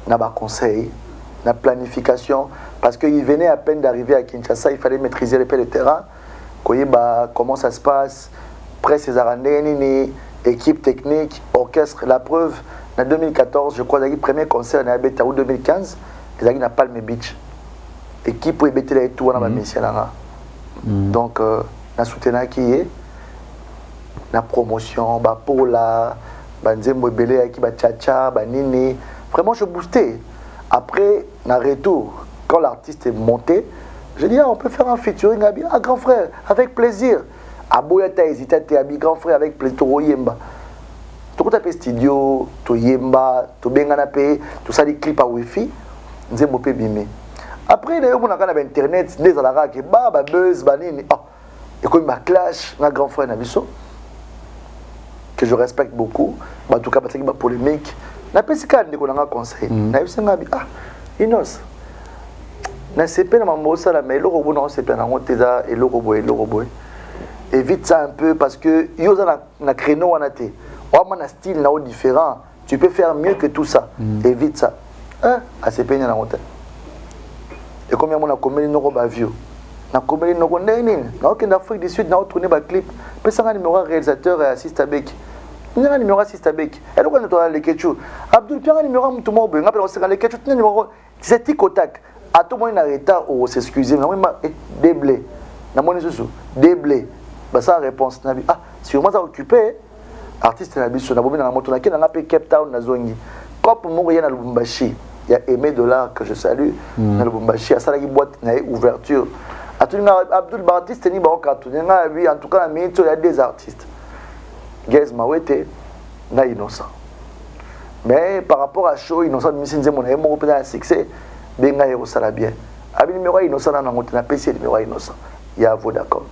dans le conseil, dans la planification parce qu'il venait à peine d'arriver à Kinshasa, il fallait maîtriser le terrain, comment ça se passe. Presse Césarandé, équipe technique, orchestre, la preuve, en 2014, je crois, le premier concert en Abeta ou 2015, ils n'ont pas le beach. Équipe pour ébêter les tours dans la mission. Donc, na soutenu qui est, la promotion, pour la, Nzembo Belé, qui Tchacha, Nini, vraiment je boostais. Après, na retour, quand l'artiste est monté, j'ai dit, on peut faire un featuring, grand frère, avec plaisir. Aboya ta hésité, t'es habillé grand frère avec plaisir, tu yemba. Tu as studio, tu yemba, tu bengana pay, tout ça des clips à wifi, nous avons pu bimé. Après, on a internet, des alara qui buzz, banini, et comme ma clash, un grand frère Nabiso, que je respecte beaucoup, en tout cas parce qu'il y a polémique. Na pesi quand on a un conseil, na eu senga Inos. Na CP na mamosa la mais le robot non CP na ngoteza et le robot. Évite ça un peu parce que yoza na créneau on a été. On a un style na différent. Tu peux faire mieux que tout ça. Évite ça. À CP na ngoteza. Et combien on a commis nos robes vieux. Na commis nos gondeni. Na aucun d'Afrique du Sud na tourner ba clip. Peut ça numéro réalisateur et assiste avec. Il y a un numéro assiste avec. Et donc on a les ketchup. Abdul Pierre numéro tout monde. On appelle on les ketchup numéro. C'est tic au tac. À tout moment il arrête ou s'excuser. Na moi déblé. Na moi des blés. Ça réponse nabi sûrement ça occupé artiste nabi sur na bobi na moto na kena na pe Cape Town na zongi cop mo ya na Lubumbashi il y a Aimé Dollar que je salue na Lubumbashi à ça la boîte na ouverture atuna Abdul Baptiste ni ba okatu nga bi en tout cas na minute il y a des artistes Gaz Mawete na Innocent mais par rapport à show Innocent misinze mon aimo peut un succès benga yo sala bien Abi numéro innocent na ngote na PC numéro innocent. Ya Vodacom.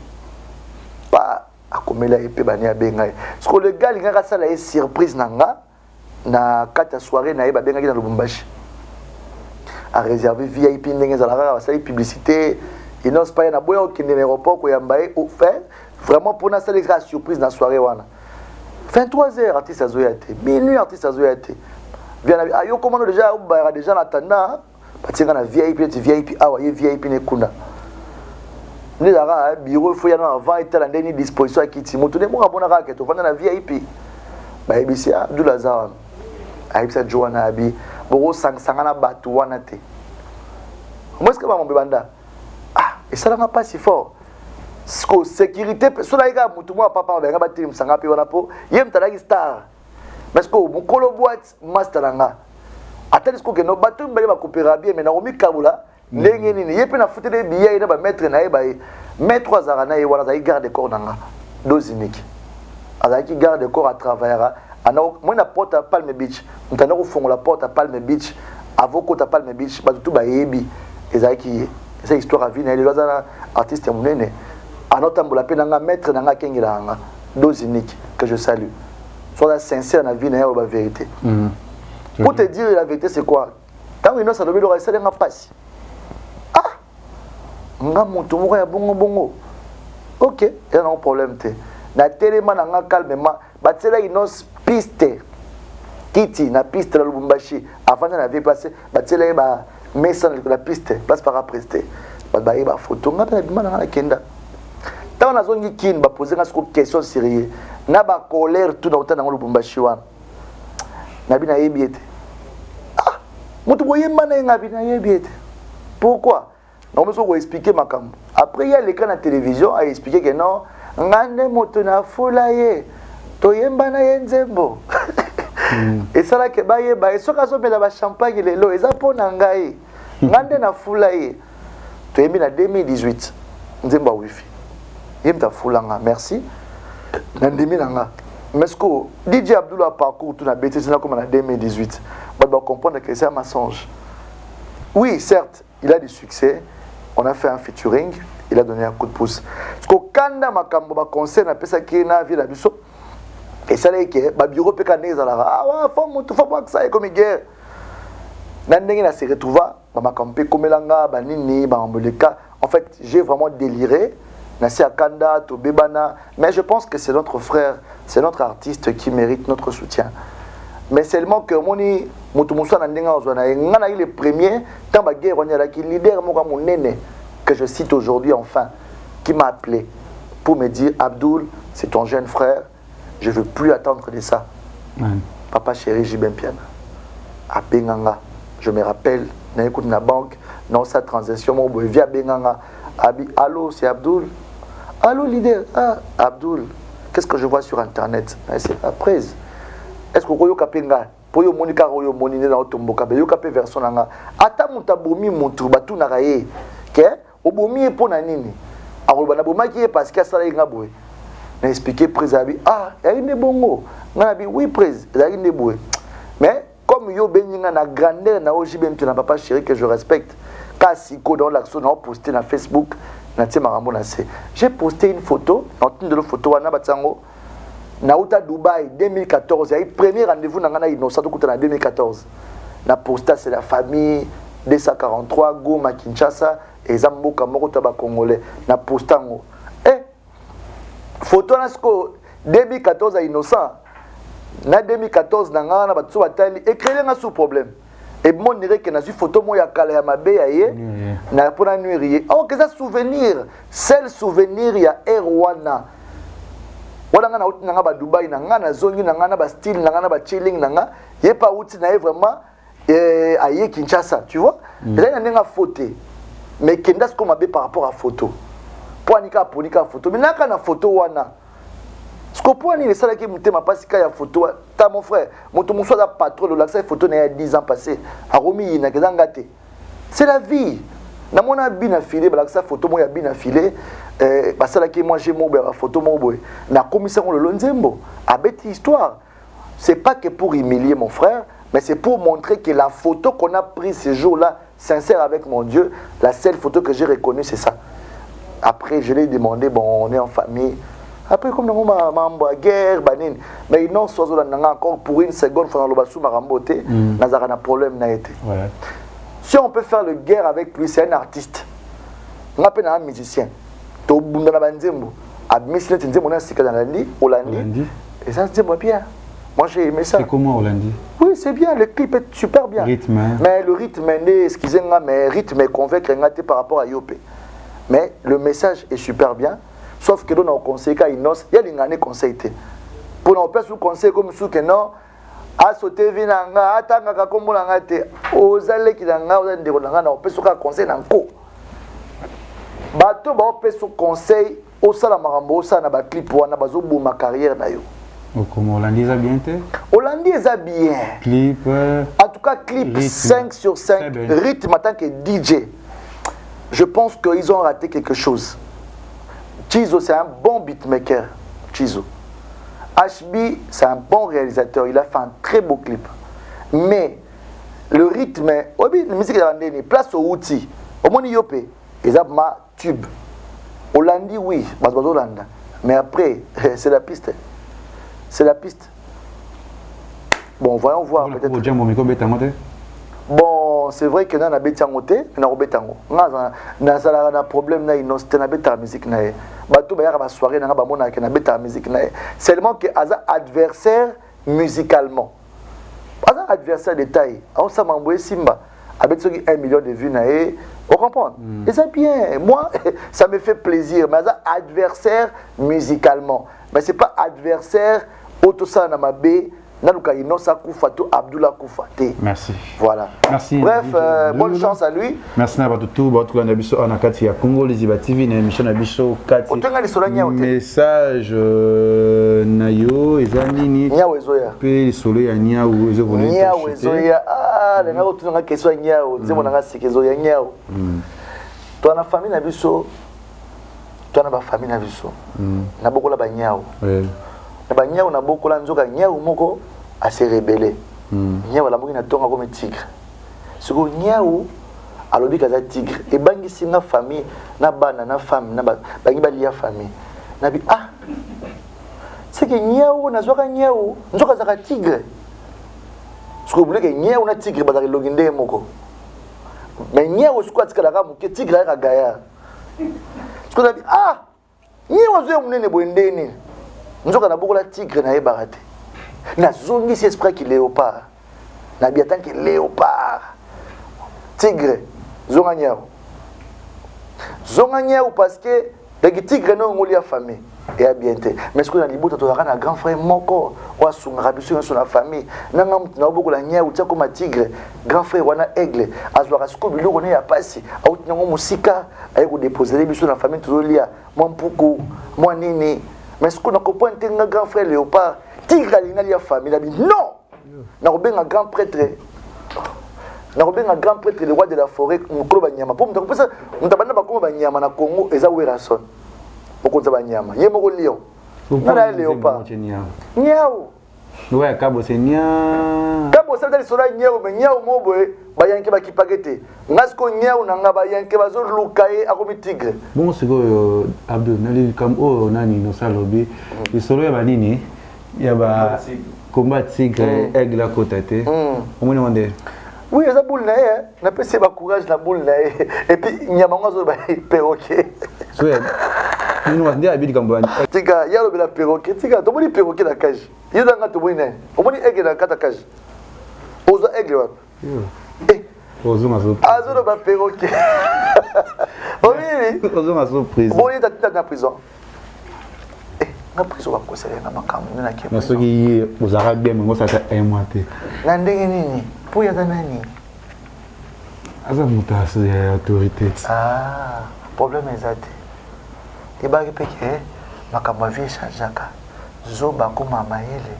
Pas à comme la épée bani abenga. Parce que le gars il ngaka ça la surprise nanga na kata soirée na eba benga na Lubumbashi. A réserver VIP ndenge za la ça publicité. Il n'ose pas na boya au kinde aéroport ko yambaye au fait vraiment pour na ça les surprise na soirée wana. 23h artiste azoyate. Minuit artiste azoyate. Bien ayo comment déjà ba déjà en attendant batinga na VIP awa ye VIP ne kuna. Ni dara bureau faut ya na avant était la dernière disposition à kiti moto ne mo abona ka keto vanda na VIP. Ba ebisi Abdul Azar. Aibisa Joana abi bo sangana batu wana te. Moi ce que ba mo banda. Ah, et ça n'a pas si fort. Sécurité cela ega mutu mo papa ba nga batim sanga pe wana po yem talaki star. Parce que mon colo boîte master nga. Atali sko ke no batum bale ba coopérer bien mais na omi kabula ndenge nini yepe na foutre des billets na ba mettre na ba mettre 3 ans na wana za garde corps nanga dos unique. Azaki garde corps à travailler ana moi na porte à Palm Beach. Mutana ko fongo la porte à Palm Beach avoko ta Palm Beach ba tout ba yebi ezaki cette histoire à vie na les artistes munene. Anotambola pe nanga mettre nanga kengila nga dos unique que je salue. Sois sincère dans la vie, dans la vérité. Pour te dire la vérité, c'est quoi? Quand il y a ça, c'est un passe. Ah! Nga monto mo ya bongo. OK, il y a un problème te. Na téléma na nga calmement, ba tsela inos piste. Kiti na piste la Lubumbashi avant na vie passé, ba tsela ba mesa la piste, place par après presté. Ba ba photo nga na bima na kenda. Tant na zongi kin ba poser nga question sérieuse. Na ba colère tout dans le Lubumbashi wana. Na bina yebiete. Ah, mutu boyemba na nga bina yebiete. Pourquoi? Non, mais on va expliquer ma cam. Après il y a l'écran de télévision a expliqué que non, ngane moto na fulaye. To yemba na yenzembo. Et ça là que ba yeba et soka so mela ba champagne lelo eza pona ngai. Ngande na fulaye. To yembi na 2018. Nzemba wifi. Yemta fulanga, merci. Nandemi nanga. Mais ce que DJ Abdullah parcours tout na bêtise comme en 2018. On doit comprendre que c'est un mensonge. Oui, certes, il a du succès. On a fait un featuring, il a donné un coup de pouce. Parce que quand makambo ba concert na pesa ki na vie na biso. Et ça là que ba bureau pe ka neza la. Ah ouais, faut pas que ça comme guerre. Nandenge na se retrouva ba makambo komelanga ba nini ba mbeleka. En fait, j'ai vraiment déliré. Nassi Akanda, Tobebana, mais je pense que c'est notre frère, c'est notre artiste qui mérite notre soutien. Mais seulement que moni mutumuswa na ndenga ozwana ngana il est premier tant ba guerre on a qui leader mo mon nene que je cite aujourd'hui enfin qui m'a appelé pour me dire Abdul, c'est ton jeune frère, je veux plus attendre de ça. Papa chéri Jibem Piana. A Benganga, je me rappelle na écoute na banque, dans sa transaction mo via Benganga. Abi, allô, c'est Abdul. Allô, leader. Ah, Abdul, qu'est-ce que je vois sur Internet? C'est après. Est-ce que vous avez kapenga? Pour yo monika yo monine na otomboka be yo kapé version nanga. Ata mutabomi mutu batu na raye. Ke obomi e pona nini? Aroba na bomaki parce que ça nga boy. Na expliquer prise abi. Ah, ya ine bongo. Nga bi oui prise, ya ine boy. Mais comme yo beninga na grandeur na ojibe mtu na papa chéri que je respecte. Kasi ko dans l'action on posté na Facebook na tie marambo na se. J'ai posté une photo, en tenue de la photo wana batsango. Nauta Dubaï 2014, il y a eu premier rendez-vous dans Ghana Innocent en 2014. Na posta c'est la famille 243 Goma Kinshasa et Zamboka Moko Taba Congolais. Na posta ngo. Eh photo na sko 2014 à Innocent. Na 2014 na Ghana batso batali écrire na sous problème. Et mon dirait que na su photo mo ya kala ya mabe ya ye na pona nuirier. Oh que ça souvenir, seul souvenir ya Erwana. Wala nga na uti nga ba Dubai na nga na zongi na nga na ba style na nga na ba chilling na nga ye pa uti na ye vraiment aye Kinshasa, tu vois? Là il y a une photo. Mais kenda ce qu'on m'a par rapport à photo. Ponika photo. Mais naka na photo wana. Ce qu'on peut dire c'est là que mutema parce qu'il y a photo. Ta mon frère, mon soit da patron de l'accès photo na 10 ans passé. A Romi na kezangate. C'est la vie. Na mona bina filé ba l'accès photo mo ya bina filé. Parce que moi j'ai mon photo mon boy. Na commission le Lonzembo. A bête histoire. C'est pas que pour humilier mon frère, mais c'est pour montrer que la photo qu'on a prise ce jour-là, sincère avec mon Dieu, la seule photo que j'ai reconnue, c'est ça. Après, je lui ai demandé, bon, on est en famille. Après, comme nous avons une guerre, mais non, encore pour une seconde, il faut que un problème. Si on peut faire le guerre avec lui, c'est un artiste. On appelle un musicien. Et ça, c'est bien. Moi, j'ai aimé ça. C'est comment Hollandi? Oui, c'est bien. Le clip est super bien. Rythme. Mais le rythme, excusez-moi, mais le rythme est convaincre par rapport à Yopé. Mais le message est super bien. Sauf que nous avons conseillé qu'il y a des conseils. Pour nous faire un conseil comme ça, que non, à sauter, vinanga, atanga, comme on l'a dit, aux allées qui n'ont pas de conseil dans le coup. Bateau, on peut se conseil, au salamarambo, ça n'a pas de clip, on a besoin de ma carrière. Comment Hollandi a bien été? Hollandi a bien. Clip. En tout cas, clip rythme. 5 sur 5. Rythme en tant que DJ. Je pense qu'ils ont raté quelque chose. Chizo, c'est un bon beatmaker. Chizo. HB, c'est un bon réalisateur. Il a fait un très beau clip. Mais le rythme, la musique est place au outil. Au moins, Yopé, ils ont ma tube. Hollandi, oui, mais après, c'est la piste. C'est la piste. Bon, voyons voir. Bon, c'est vrai que nous avons des problèmes. Nous avons des problèmes avec la musique. Seulement que Aza adversaire musicalement. Aza adversaire de taille. On s'est envoyé Simba avec 1 million de vues. Vous comprenez? Et c'est bien. Moi, ça me fait plaisir. Mais Aza adversaire musicalement. Mais ce n'est pas adversaire Otosa Namabe. Abdullah Koufate. Merci. Voilà. Merci. Bref, bonne chance à lui. Merci à tout. Bonjour Nabiso Anakati à Congo Liziba TV et Michel Nabiso Kati. Message Nayo Ezanini. Niao Ezoya. Pe solo ya Niao Ezoya. Niao Ezoya. Ah, les gens ont question Niao. Ils ont dit que Ezoya Niao. Toi na famille Nabiso. Toi na ba famille Nabiso. Na beaucoup la ba Niao. Na Niao na beaucoup la nzoka Niao moko a se rebelle. Niao la mokina tonga comme tigre. Siko Niao alobi kaza tigre e bangi singa famille na bana na femme na bangi balia famille. Na bi ah c'est que Niao na zoka Niao nzoka zaka tigre. Siko vous voulez que Niao na tigre bazali loginde moko. Mais Niao siko atikala ka muke tigre ka gaya. Siko na bi ah Niao zo munene boendeni. Nzoka na bokola tigre na ebarate. Na zongi si esprit qui léopard. Na biatan qui léopard. Tigre zonga nyao. Zonga nyao parce que le tigre no ngoli a famille et a bienté. Mais ce que na libuta to na grand frère moko wa sunga biso sur la famille. Na ngam na bokola nyao tia comme tigre, grand frère wana aigle, azwaka siko biloko ne ya pasi, au tinango musika ayi ko déposer biso na famille tozolia. Mon puku, mon nini. Mais ce qu'on a compris, c'est un grand frère léopard, tigre à la famille, il a dit non. Nous avons un grand prêtre. Nous avons un grand prêtre, le roi de la forêt, nous avons un Banyama. Pour nous dire, nous avons un Banyama na Congo, et ça où est la sonne. Pour nous avons un Banyama. Il y a un lion. Nous avons un léopard. Niao. Nous avons un cabo, c'est Niao. Cabo, ça veut dire que Niao, mais Niao, bayanke bakipagete ngasko nyau na ngaba yanke bazo lukaye akomi tigre bon siko Abdou nali kam o nani no salobi isolo ya banini ya ba combat tigre aigle à côté on me demande oui ça boule na pese ba courage na boule et puis nyama ngazo ba perroquet so ya nous on dit abidi kambani tika yalo bela perroquet tika to moni perroquet na cage yida nga to moni nani o moni aigle na kata cage ozo aigle wa Ozuma surprise. Azo ba perroquet. Oui. Ozuma surprise. Bon, il est dans prison. Na prison ba conseiller na makambo na ke. Na soki aux arabes ngo ça ta moite. Na ndenge nini? Po ya nani? Aza mutas ya autorité. Ah, problème ezate. Ibaki peke makambo vie chanjaka. Zoba koma maele.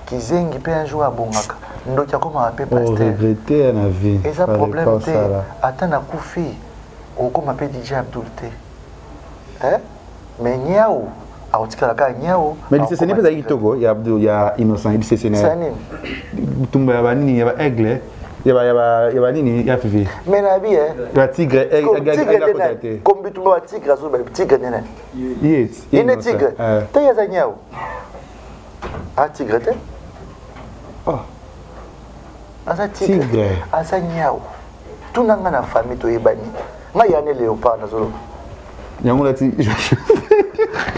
Kizengi pe un jour abongaka. Ndoki akoma ape pasteur. Regretter na vie. Et ça problème te atana kufi okoma pe DJ Abdul te. Hein? Mais Niao aotikala ka Niao. Mais ce n'est pas Kitoko, il y a Abdul, il y a Innocent, il c'est Sani. Tumba ya banini ya aigle, Il y a nini, il y a Fifi. Mais na bi La tigre, comme tu vois tigre, ça va tigre nene. Yes. Il est tigre. Tu y a zanyao. Ah tigre te? Oh. Asa tigre. Asa nyao. Tu n'as na famille to yebani. Ma yane léopard na zolo. Yango la ti.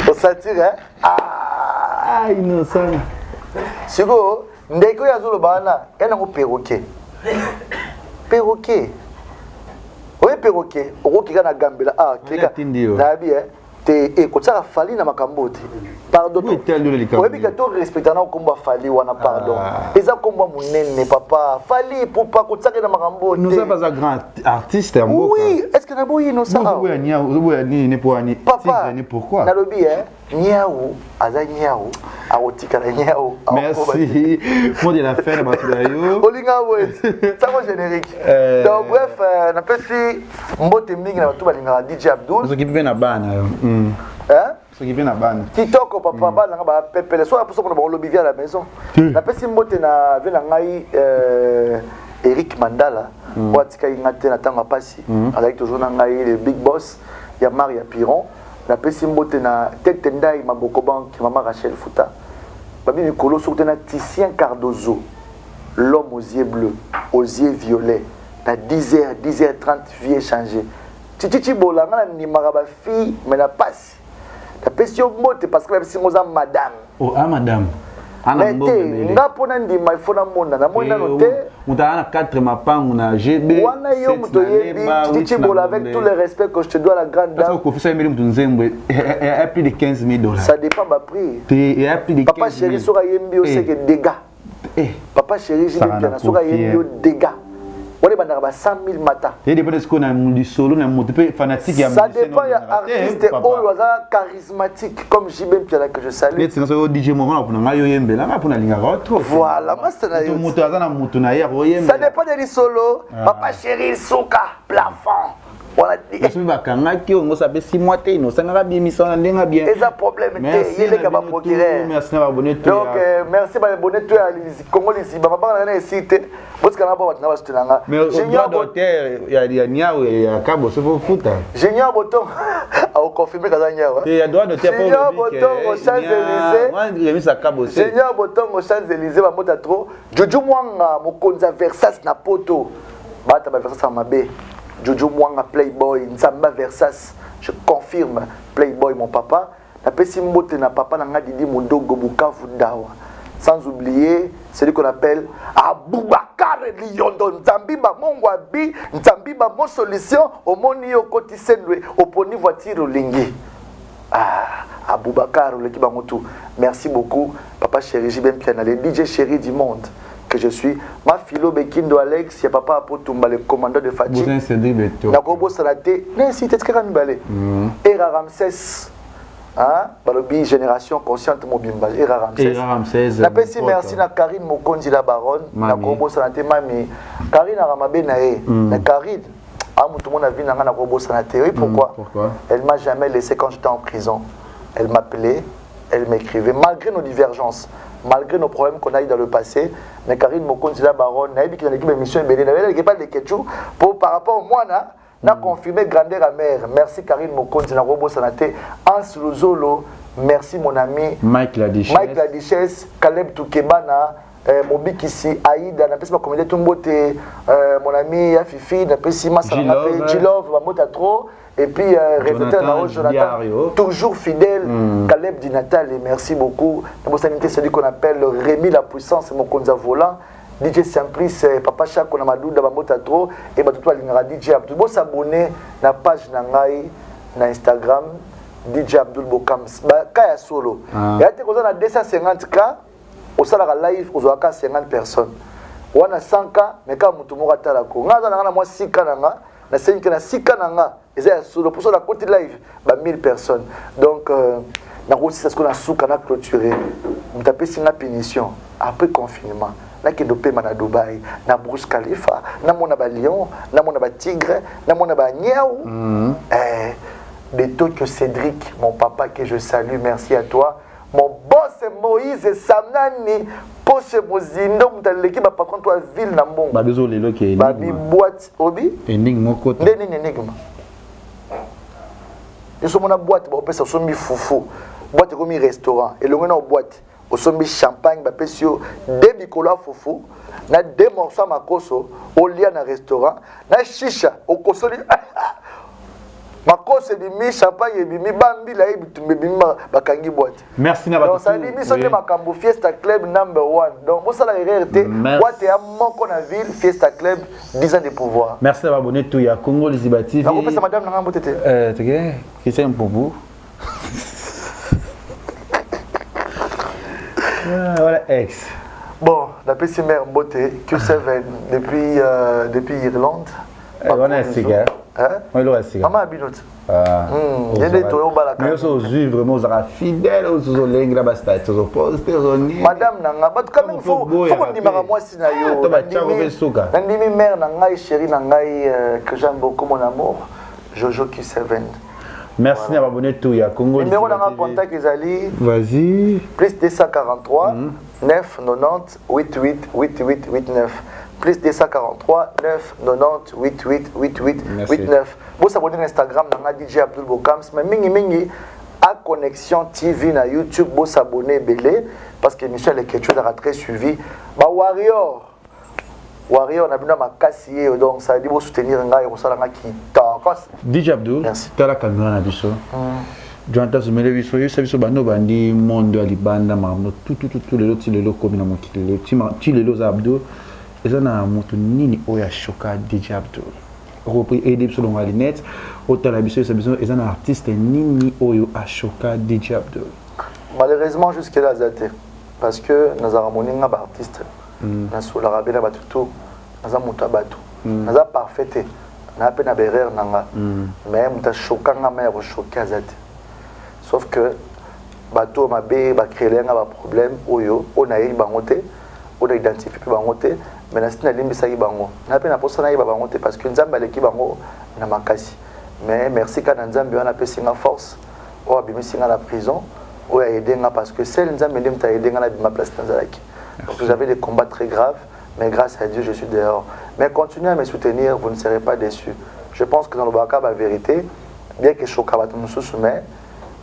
O satire ah innocent. Siko ndeko ya zolo bana ena ko perroquet. Perroquet. Oye perroquet, okoki na gambela ah kika. Na bi te ekotaka fali na makambo te. Pardon. Oye bika to respecter na komba fali wana pardon. Eza komba munene papa. Fali pupa kotaka na makambo te. Nous sommes pas un grand artiste en Mboka. Oui, est-ce que na boyi no ça? Oui, ni pour ani. Papa, ni pourquoi? Na lobi Niaou, aza Niaou, aotika na Niaou. Merci. Pour de la fin de Matulayo. Olinga ouais. Ça va générique. Donc bref, na pesi mbote mingi na batu balinga DJ Abdul. Parce qu'il vient na bana. Hein? Parce qu'il vient na bana. TikTok papa bana ba pepele soit pour ça qu'on lobi via la maison. Na pesi mbote na vela ngai Eric Mandala. Watika ingate na tanga pasi. Avec toujours na ngai le big boss, ya Maria Piron. La pesi mbote na tete ndai maboko bank maman Rachel Fouta. Babi Nicolo surtout na Titien Cardozo. L'homme aux yeux bleus, aux yeux violets. Na 10h, 10h30 vie échangé. Titi bolanga ni maraba fille mais na passe. La pesi mbote parce que si moza madame. Oh ah madame. Mais nga pona ndima ifona mona na mona noté mutana 4 mapangu na GB wana yo muto yebi titi bola avec tout le respect que je te dois la grande dame. Parce que confesseur Emile Mtunzembwe a plus de 15 000 $. Ça dépend ba prix. Il a plus de 15 000. Papa chéri sera yembi au c'est que dégâts. Papa chéri j'ai bien sera yembi au dégâts. On est bandara ba 100 000 mata. Et dépend de ce qu'on a du solo na moto fanatique ya. Ça dépend ya artiste oyoza charismatique comme JB Piala que je salue. Mais c'est ça DJ moment pour na yo yembe là pour na linga trop. Voilà, moi c'est na yo. Moto azana moto na ya yembe. Ça dépend de solo. Papa chéri soka plafond. Voilà. Parce que bakanga ki on sabe 6 mois te no sanga bien mission na ndenga bien. Et ça problème te yele ka ba procureur. Merci na abonné tout. Donc merci ba abonné tout à Congo les ba ba na cité. Parce que na ba na ba sutenanga. Junior Botter ya Niao ya Kabo se faut fouta. Junior Boton a confirmé kaza Niao. Et ya droit de terre pour Junior Boton au Champs-Élysées. Moi remis à Kabo. Junior Boton au Champs-Élysées ba mota trop. Jojo Mwanga mokonza Versace na poto. Ba ta ba Versace mabe. Jojo Mwanga Playboy, Nzamba Versas, je confirme, Playboy mon papa. La pesi mbote na papa na Didi Mondogo Bukavu Ndawa. Sans oublier celui qu'on appelle Aboubakar Lyondo Nzambiba Mongwabi, Nzambiba Mon Solution, au moni au kotisenwe, au poni voiture lingi. Ah, Aboubakar le Kibamotu. Merci beaucoup, papa chéri Jibem Piana, le DJ chéri du monde. Que je suis ma philo Bekindo Alex ya papa Apotumba le commandant de Fati na kobo salate na si tete ka mibale era Ramsès hein balobi génération consciente mobimba era Ramsès na pesi merci na Karine Mokonzi la baronne na kobo salate mami Karine Ramabe na na Karine tout le monde a vu na kobo salate oui pourquoi elle m'a jamais laissé quand j'étais en prison elle m'appelait elle m'écrivait malgré nos divergences. Malgré nos problèmes qu'on a eu dans le passé, mais Karine Mokonzi la baronne, n'a eu qui dans l'équipe émission Bénin, n'avait pas de Ketchou pour par rapport au moi n'a confirmé grandeur amère. Merci Karine Mokonzi na Robo Sanate, Ans Luzolo, merci mon ami Mike la Duchesse, Caleb Toukebana, Mobikisi, Aïda, n'a pas communiqué tout beauté, mon ami Fifi, n'a pas si massa, Gilov, Mamota trop. Et puis, réalisateur Jonathan, toujours fidèle, Caleb Dinatal, et merci beaucoup. Nous avons celui qu'on appelle Rémi la puissance, mon konza volant. DJ Simplice, Papa Chak, on a Madou, Dabamota trop, et Batoutou Alingara, DJ Abdul. Vous s'abonner à la page Nangai, na Instagram, DJ Abdul Bokam, Kaya Solo. Et à on a 250K, au salaire live, on a 50 personnes. On a 100K, mais quand on a talako. On a moi 6K, na 5K, na 6K, et sur le pourcent de la côté live, 1000 personnes. Donc, c'est ce qu'on a sous qu'on a clôturé. On a fait une punition après confinement. Là, qui est à Dubaï, na Burj Khalifa, na mon lion, na mon tigre, na mon niaou. De Tokyo Cédric, mon papa que je salue, merci à toi. mon boss Moïse Samnani poche mozindo mutaleki ba patron toi ville na mbongo ba bezo lelo ke ba bi boîte obi ending moko ndeni enigma yeso mona boîte ba opesa sombi fufu boîte comme restaurant et longo na boîte au sombi champagne ba pesio deux bikola fufu na deux morceaux makoso au lia na restaurant na shisha au kosoli makoso bimi champagne bimi bambi la bitumbe bimi bakangi boîte. Merci na ba. Donc ça dit biso de makambo Fiesta Club number 1. Donc vous ça la RRT boîte ya moko na ville Fiesta Club 10 ans de pouvoir. Merci d'avoir abonné tout ya Congo Liziba TV. Na kopesa madame na ngambo tete. Teke Christian Pobu. Voilà ex. Bon, la petite mère Mbote Q7 depuis Irlande. On a un cigare. Oui, le cigare. Maman Abinot. Il y a des tours mais ils sont vraiment fidèles aux lingues là-bas, ils sont postés. Madame Nanga, quand même, il faut qu'on dise à moi si Nandimi mère Nanga, chérie Nanga, que j'aime beaucoup mon amour, Jojo Q7. Merci d'avoir abonné tout. Il y a Congo. Numéro dans le contact Isali. Vas-y. Plus 243 9 90 88 88 89. Plus 243 9 90 88 88 89. Vous abonnez à Instagram dans DJ Abdul Bokams. Mais mingi à Connexion TV na YouTube. Vous abonnez belé parce que l'émission est quelque chose de très suivi. Bah Warrior on a bien ma cassier donc ça dit vous soutenir un gars et ça là qui t'encasse. DJ Abdul. Merci. T'as la caméra na biso. Jonathan Zumele biso yo sabiso bano bandi monde alibanda mamno tout les autres les locaux na mokile ti les autres Abdul. Ils ont moto nini oya choka DJ Abdul. Repris aider sur le net autant la biso sabiso ils ont artiste nini oyo a choka DJ Abdul. Malheureusement jusqu'à là zate parce que nous avons harmonie na ba artiste. Na sur la rabela batuto naza muta batu naza parfaite na pe na berer nanga mais muta choka nga mais ko choka zate sauf que bato mabe ba créer nga ba problème oyo on a eu bangote on a identifié bangote mais na sina limbi saki bango na pe na posa na ba bangote parce que nzamba leki bango na makasi mais merci ka nzambe wana pe singa force o abimisi nga la prison o a aidé nga parce que celle nzambe ndem ta aidé nga na bima place tanzalaki. Donc j'avais des combats très graves, mais grâce à Dieu, je suis dehors. Mais continuez à me soutenir, vous ne serez pas déçus. Je pense que dans le Baka, la vérité, bien que Chokabat nous soumet,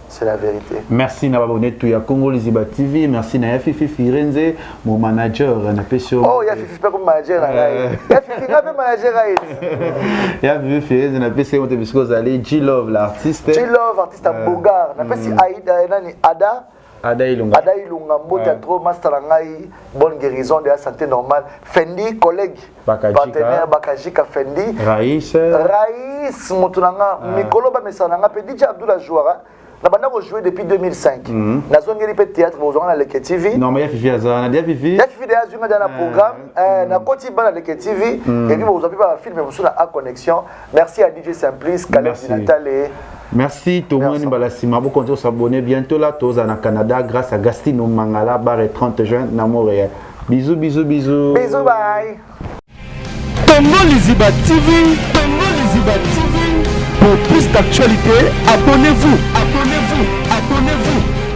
c'est la vérité. Merci Nababone Touya Congo Liziba TV, merci na Fifi Firenze, mon manager na Pesio. Oh, il y a Fifi pas comme manager là. Il y a Fifi pas comme manager là. Il y a Fifi Firenze na Pesio de Bisco Zali, G-Love l'artiste. G-Love artiste à Bogar, na Pesio Aïda nani Ada. Ada Ilunga Mbote trop master ngai bonne guérison de la santé normale. Fendi collègue partenaire Bakajika Fendi Raïs Moutunanga Mikolo ba mesananga pe DJ Abdul Jouara na banda ko jouer depuis 2005 na zongeli pe théâtre bo zonga na Leke TV. Non mais ya Fifi azana dia Fifi ya Fifi dia zunga dans programme na koti ba na Leke TV et puis vous avez pas film mais sur la connexion. Merci à DJ Simplice Caleb Natal et merci tout le monde balasima vous comptez s'abonner bientôt là tous en Canada grâce à Gastino Mangala bar 30 juin na Montréal. Bisous bye. Congo Liziba TV pour plus d'actualité abonnez-vous